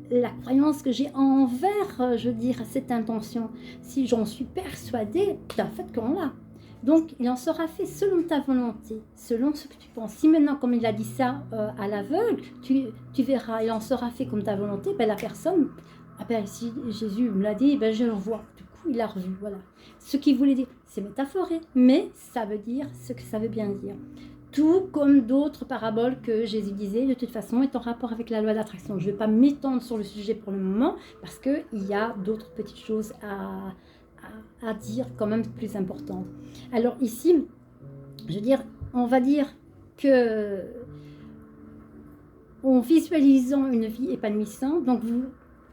la croyance que j'ai envers, je veux dire, cette intention. Si j'en suis persuadée, ben, en fait, qu'on l'a. Donc, il en sera fait selon ta volonté, selon ce que tu penses. Si maintenant, comme il a dit ça à l'aveugle, tu verras, il en sera fait comme ta volonté, ben, la personne, ah ben, si Jésus me l'a dit, ben, je le vois. Du coup, il a revu, voilà. Ce qu'il voulait dire, c'est métaphoré, mais ça veut dire ce que ça veut bien dire. Tout comme d'autres paraboles que Jésus disait, de toute façon, est en rapport avec la loi d'attraction. Je ne vais pas m'étendre sur le sujet pour le moment, parce qu'il y a d'autres petites choses à dire quand même plus importante. Alors ici, je veux dire, on va dire que en visualisant une vie épanouissante, donc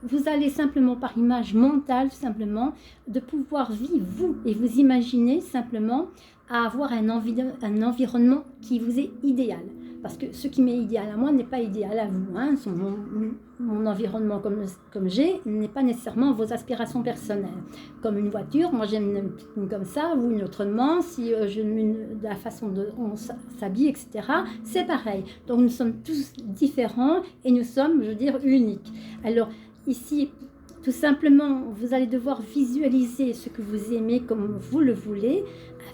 vous allez simplement par image mentale, simplement, de pouvoir vivre vous et vous imaginer simplement à avoir un environnement qui vous est idéal. Parce que ce qui m'est idéal à moi n'est pas idéal à vous. Hein. Mon environnement comme j'ai n'est pas nécessairement vos aspirations personnelles. Comme une voiture, moi j'aime une comme ça, ou une autrement, si la façon dont on s'habille, etc., c'est pareil. Donc nous sommes tous différents et nous sommes, je veux dire, uniques. Alors ici, tout simplement, vous allez devoir visualiser ce que vous aimez comme vous le voulez,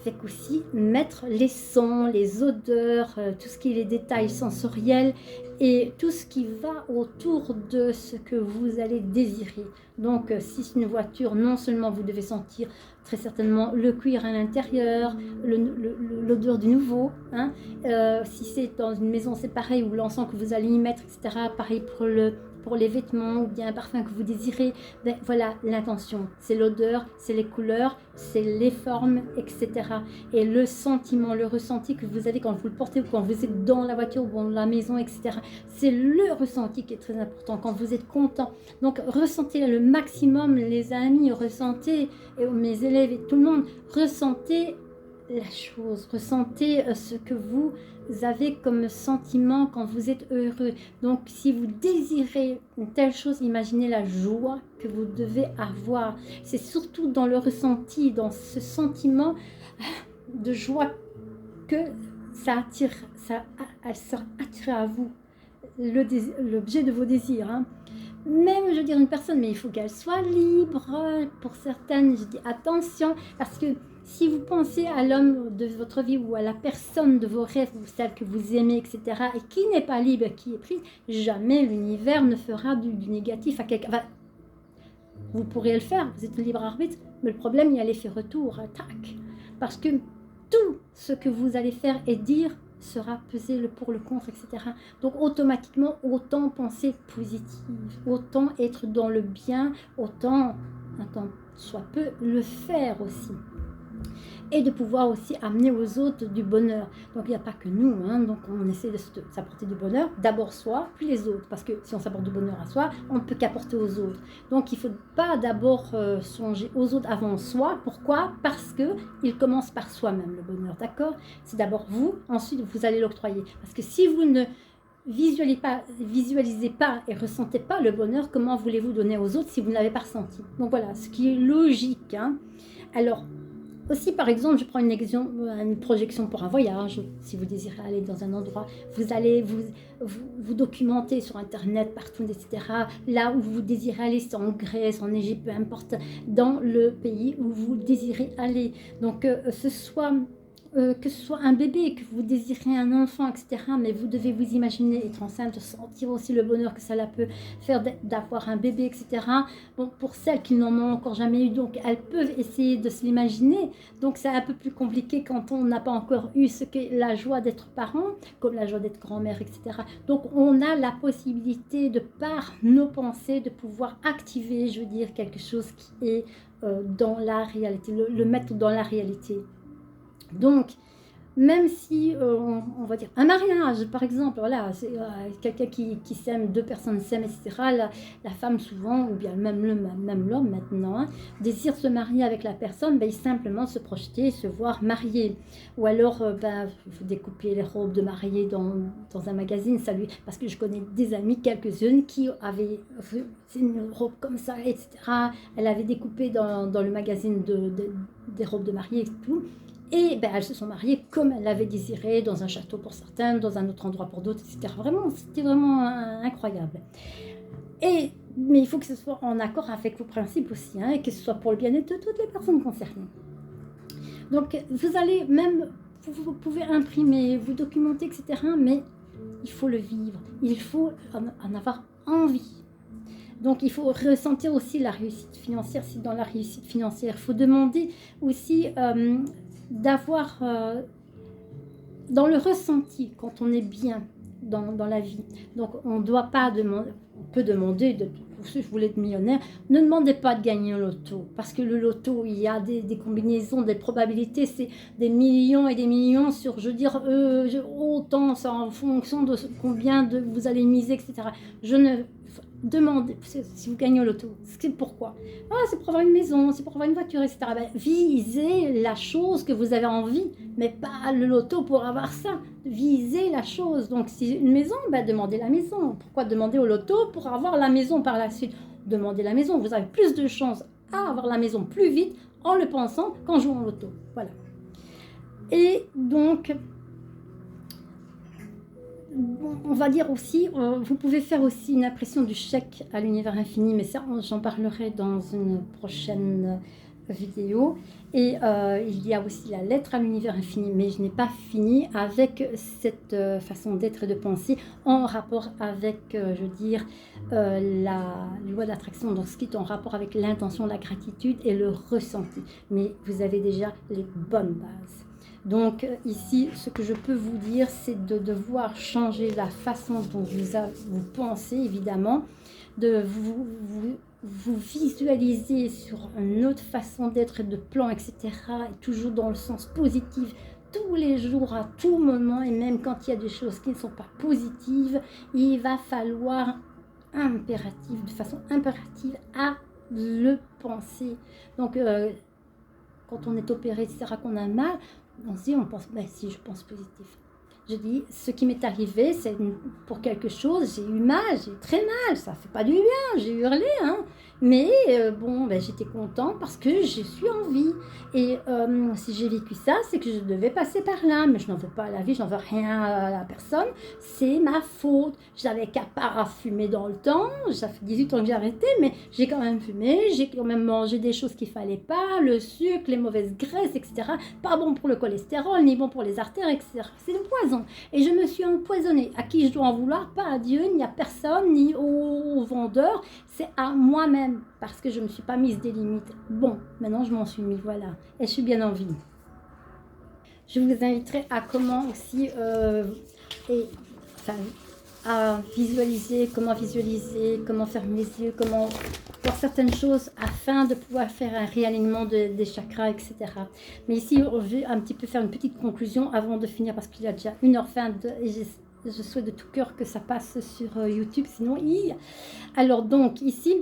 avec aussi mettre les sons, les odeurs, tout ce qui est les détails sensoriels et tout ce qui va autour de ce que vous allez désirer. Donc, si c'est une voiture, non seulement vous devez sentir très certainement le cuir à l'intérieur, l'odeur du nouveau. Hein. Si c'est dans une maison, c'est pareil, ou l'encens que vous allez y mettre, etc. Pareil pour pour les vêtements ou bien un parfum que vous désirez, ben voilà l'intention, c'est l'odeur, c'est les couleurs, c'est les formes, etc. Et le sentiment, le ressenti que vous avez quand vous le portez ou quand vous êtes dans la voiture ou dans la maison, etc. C'est le ressenti qui est très important quand vous êtes content. Donc ressentez le maximum, les amis, ressentez, et mes élèves et tout le monde, ressentez la chose, ressentez ce que vous avez comme sentiment quand vous êtes heureux. Donc si vous désirez une telle chose, imaginez la joie que vous devez avoir. C'est surtout dans le ressenti, dans ce sentiment de joie que ça attire, elle sera attirée à vous, l'objet de vos désirs. Hein. Même, je veux dire, une personne, mais il faut qu'elle soit libre. Pour certaines, je dis attention, parce que si vous pensez à l'homme de votre vie ou à la personne de vos rêves, ou celle que vous aimez, etc., et qui n'est pas libre, qui est prise, jamais l'univers ne fera du négatif à quelqu'un. Enfin, vous pourrez le faire, vous êtes libre arbitre, mais le problème, il y a l'effet retour, tac. Parce que tout ce que vous allez faire et dire sera pesé le pour, le contre, etc. Donc automatiquement, autant penser positif, autant être dans le bien, autant, un temps soit peu, le faire aussi. Et de pouvoir aussi amener aux autres du bonheur. Donc il n'y a pas que nous, hein, donc on essaie de s'apporter du bonheur, d'abord soi, puis les autres, parce que si on s'apporte du bonheur à soi, on ne peut qu'apporter aux autres. Donc il ne faut pas d'abord songer aux autres avant soi. Pourquoi? Parce qu'il commence par soi-même, le bonheur, d'accord? C'est d'abord vous, ensuite vous allez l'octroyer. Parce que si vous ne visualisez pas et ressentez pas le bonheur, comment voulez-vous donner aux autres si vous ne l'avez pas ressenti? Donc voilà, ce qui est logique. Hein. Alors, aussi, par exemple, je prends une projection pour un voyage. Si vous désirez aller dans un endroit, vous allez vous documenter sur Internet, partout, etc. Là où vous désirez aller, c'est en Grèce, en Égypte, peu importe, dans le pays où vous désirez aller. Donc, que ce soit un bébé, que vous désirez un enfant, etc. Mais vous devez vous imaginer être enceinte, sentir aussi le bonheur que cela peut faire d'avoir un bébé, etc. Bon, pour celles qui n'en ont encore jamais eu, donc elles peuvent essayer de se l'imaginer. Donc c'est un peu plus compliqué quand on n'a pas encore eu ce qu'est la joie d'être parent, comme la joie d'être grand-mère, etc. Donc on a la possibilité de par nos pensées de pouvoir activer, je veux dire, quelque chose qui est dans la réalité, le mettre dans la réalité. Donc, même si, on va dire, un mariage, par exemple, voilà, c'est quelqu'un qui s'aime, deux personnes s'aiment, etc., la femme souvent, ou bien même l'homme maintenant, hein, désire se marier avec la personne, ben, simplement se projeter, se voir marié. Ou alors, ben, il faut découper les robes de mariée dans un magazine, parce que je connais des amis, quelques-unes, qui avaient une robe comme ça, etc. Elle avait découpé dans le magazine des robes de mariée et tout. Et ben, elles se sont mariées comme elles l'avaient désiré, dans un château pour certaines, dans un autre endroit pour d'autres, etc. Vraiment, c'était vraiment incroyable. Mais il faut que ce soit en accord avec vos principes aussi, hein, et que ce soit pour le bien-être de toutes les personnes concernées. Donc, vous pouvez imprimer, vous documenter, etc. Mais il faut le vivre, il faut en avoir envie. Donc, il faut ressentir aussi la réussite financière. Si dans la réussite financière, il faut demander aussi d'avoir dans le ressenti quand on est bien dans la vie. Donc on ne doit pas demander, on peut demander, si je voulais être millionnaire, ne demandez pas de gagner un loto, parce que le loto, il y a des combinaisons, des probabilités, c'est des millions et des millions sur, je veux dire, autant, ça en fonction de combien vous allez miser, etc. Je ne demande, si vous gagnez au loto, c'est pourquoi? C'est pour avoir une maison, c'est pour avoir une voiture, etc. Ben, visez la chose que vous avez envie, mais pas le loto pour avoir ça. Visez la chose. Donc, si une maison, ben, demandez la maison. Pourquoi demander au loto pour avoir la maison par la suite? Demandez la maison. Vous avez plus de chances à avoir la maison plus vite en le pensant qu'en jouant au loto. Voilà. Et donc, on va dire aussi, vous pouvez faire aussi une impression du chèque à l'univers infini, mais ça, j'en parlerai dans une prochaine vidéo. Et il y a aussi la lettre à l'univers infini, mais je n'ai pas fini avec cette façon d'être et de penser en rapport avec, je veux dire, la loi d'attraction, donc ce qui est en rapport avec l'intention, la gratitude et le ressenti. Mais vous avez déjà les bonnes bases. Donc ici, ce que je peux vous dire, c'est de devoir changer la façon dont vous pensez, évidemment, de vous visualiser sur une autre façon d'être et de plan, etc. Et toujours dans le sens positif, tous les jours, à tout moment, et même quand il y a des choses qui ne sont pas positives, il va falloir de façon impérative, à le penser. Donc, quand on est opéré, etc., qu'on a mal, on se dit, on pense, ben si, je pense positif. Je dis, ce qui m'est arrivé, c'est pour quelque chose, j'ai eu mal, j'ai eu très mal, ça fait pas du bien, j'ai hurlé, hein. Mais bon, ben, j'étais contente parce que je suis en vie. Et si j'ai vécu ça, c'est que je devais passer par là, mais je n'en veux pas à la vie, je n'en veux rien à la personne, c'est ma faute. J'avais qu'à pas fumer dans le temps, ça fait 18 ans que j'ai arrêté, mais j'ai quand même fumé, j'ai quand même mangé des choses qu'il fallait pas, le sucre, les mauvaises graisses, etc. Pas bon pour le cholestérol, ni bon pour les artères, etc. C'est le poison. Et je me suis empoisonnée. À qui je dois en vouloir? Pas à Dieu, ni à personne, ni aux vendeurs. C'est à moi-même, parce que je ne me suis pas mise des limites. Bon, maintenant je m'en suis mis, voilà. Et je suis bien en vie. Je vous inviterai à comment aussi, à visualiser, comment fermer les yeux, comment voir certaines choses afin de pouvoir faire un réalignement des chakras, etc. Mais ici, on veut un petit peu faire une petite conclusion avant de finir parce qu'il y a déjà 1h20 et je souhaite de tout cœur que ça passe sur YouTube, sinon Alors donc ici,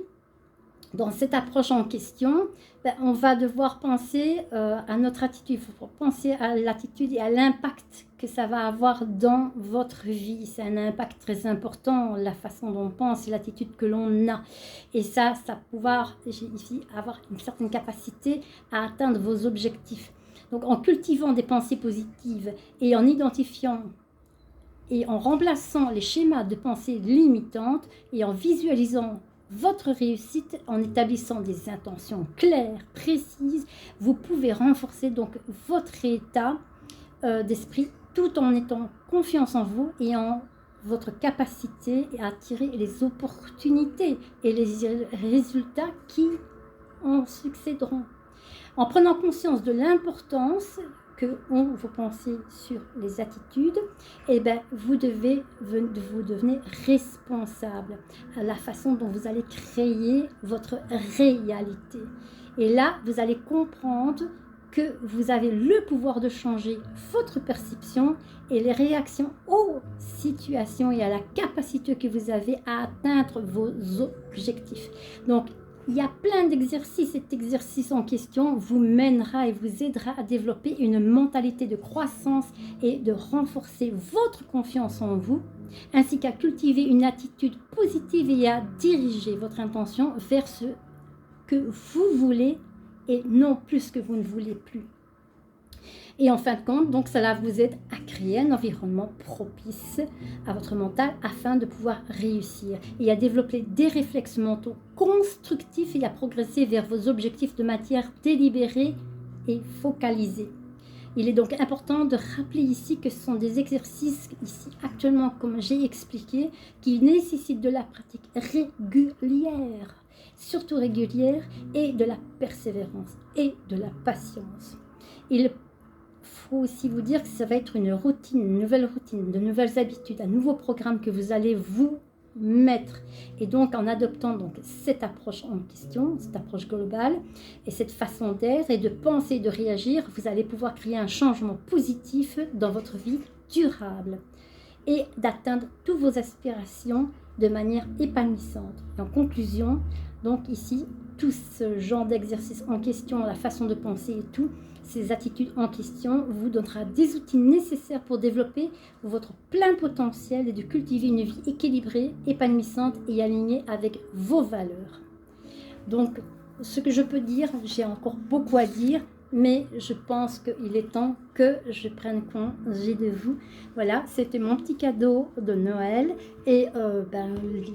dans cette approche en question, on va devoir penser à notre attitude. Il faut penser à l'attitude et à l'impact que ça va avoir dans votre vie. C'est un impact très important, la façon dont on pense et l'attitude que l'on a. Et ça pouvoir ici avoir une certaine capacité à atteindre vos objectifs. Donc en cultivant des pensées positives et en identifiant et en remplaçant les schémas de pensée limitantes et en visualisant votre réussite en établissant des intentions claires, précises, vous pouvez renforcer donc votre état d'esprit tout en étant confiance en vous et en votre capacité à attirer les opportunités et les résultats qui en succéderont. En prenant conscience de l'importance que ont vos pensées sur les attitudes, eh ben, vous devenez responsable à la façon dont vous allez créer votre réalité. Et là, vous allez comprendre que vous avez le pouvoir de changer votre perception et les réactions aux situations et à la capacité que vous avez à atteindre vos objectifs. Donc, il y a plein d'exercices. Cet exercice en question vous mènera et vous aidera à développer une mentalité de croissance et de renforcer votre confiance en vous, ainsi qu'à cultiver une attitude positive et à diriger votre intention vers ce que vous voulez et non plus ce que vous ne voulez plus. Et en fin de compte, donc cela vous aide à créer un environnement propice à votre mental afin de pouvoir réussir et à développer des réflexes mentaux constructifs et à progresser vers vos objectifs de manière délibérée et focalisée. Il est donc important de rappeler ici que ce sont des exercices ici actuellement, comme j'ai expliqué, qui nécessitent de la pratique régulière, surtout régulière, et de la persévérance et de la patience. Il faut aussi vous dire que ça va être une routine, une nouvelle routine, de nouvelles habitudes, un nouveau programme que vous allez vous mettre. Et donc en adoptant donc cette approche en question, cette approche globale et cette façon d'être et de penser et de réagir, vous allez pouvoir créer un changement positif dans votre vie durable et d'atteindre toutes vos aspirations de manière épanouissante. Et en conclusion, donc ici, tout ce genre d'exercice en question, la façon de penser et tout, ces attitudes en question vous donnera des outils nécessaires pour développer votre plein potentiel et de cultiver une vie équilibrée, épanouissante et alignée avec vos valeurs. Donc, ce que je peux dire, j'ai encore beaucoup à dire, mais je pense qu'il est temps que je prenne congé de vous. Voilà, c'était mon petit cadeau de Noël. Et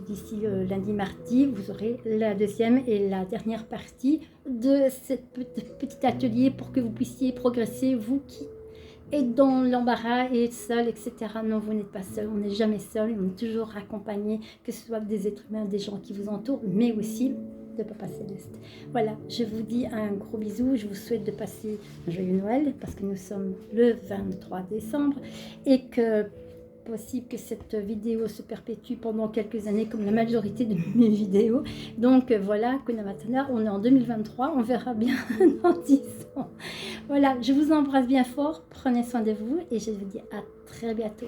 d'ici lundi, mardi, vous aurez la deuxième et la dernière partie de ce petit atelier pour que vous puissiez progresser, vous qui êtes dans l'embarras et seul, etc. Non, vous n'êtes pas seul, on n'est jamais seul, on est toujours accompagné, que ce soit des êtres humains, des gens qui vous entourent, mais aussi de Papa Céleste. Voilà, je vous dis un gros bisou, je vous souhaite de passer un joyeux Noël, parce que nous sommes le 23 décembre, et que possible que cette vidéo se perpétue pendant quelques années comme la majorité de mes vidéos. Donc voilà, Kuna Matana, on est en 2023, on verra bien dans 10 ans. Voilà, je vous embrasse bien fort, prenez soin de vous et je vous dis à très bientôt.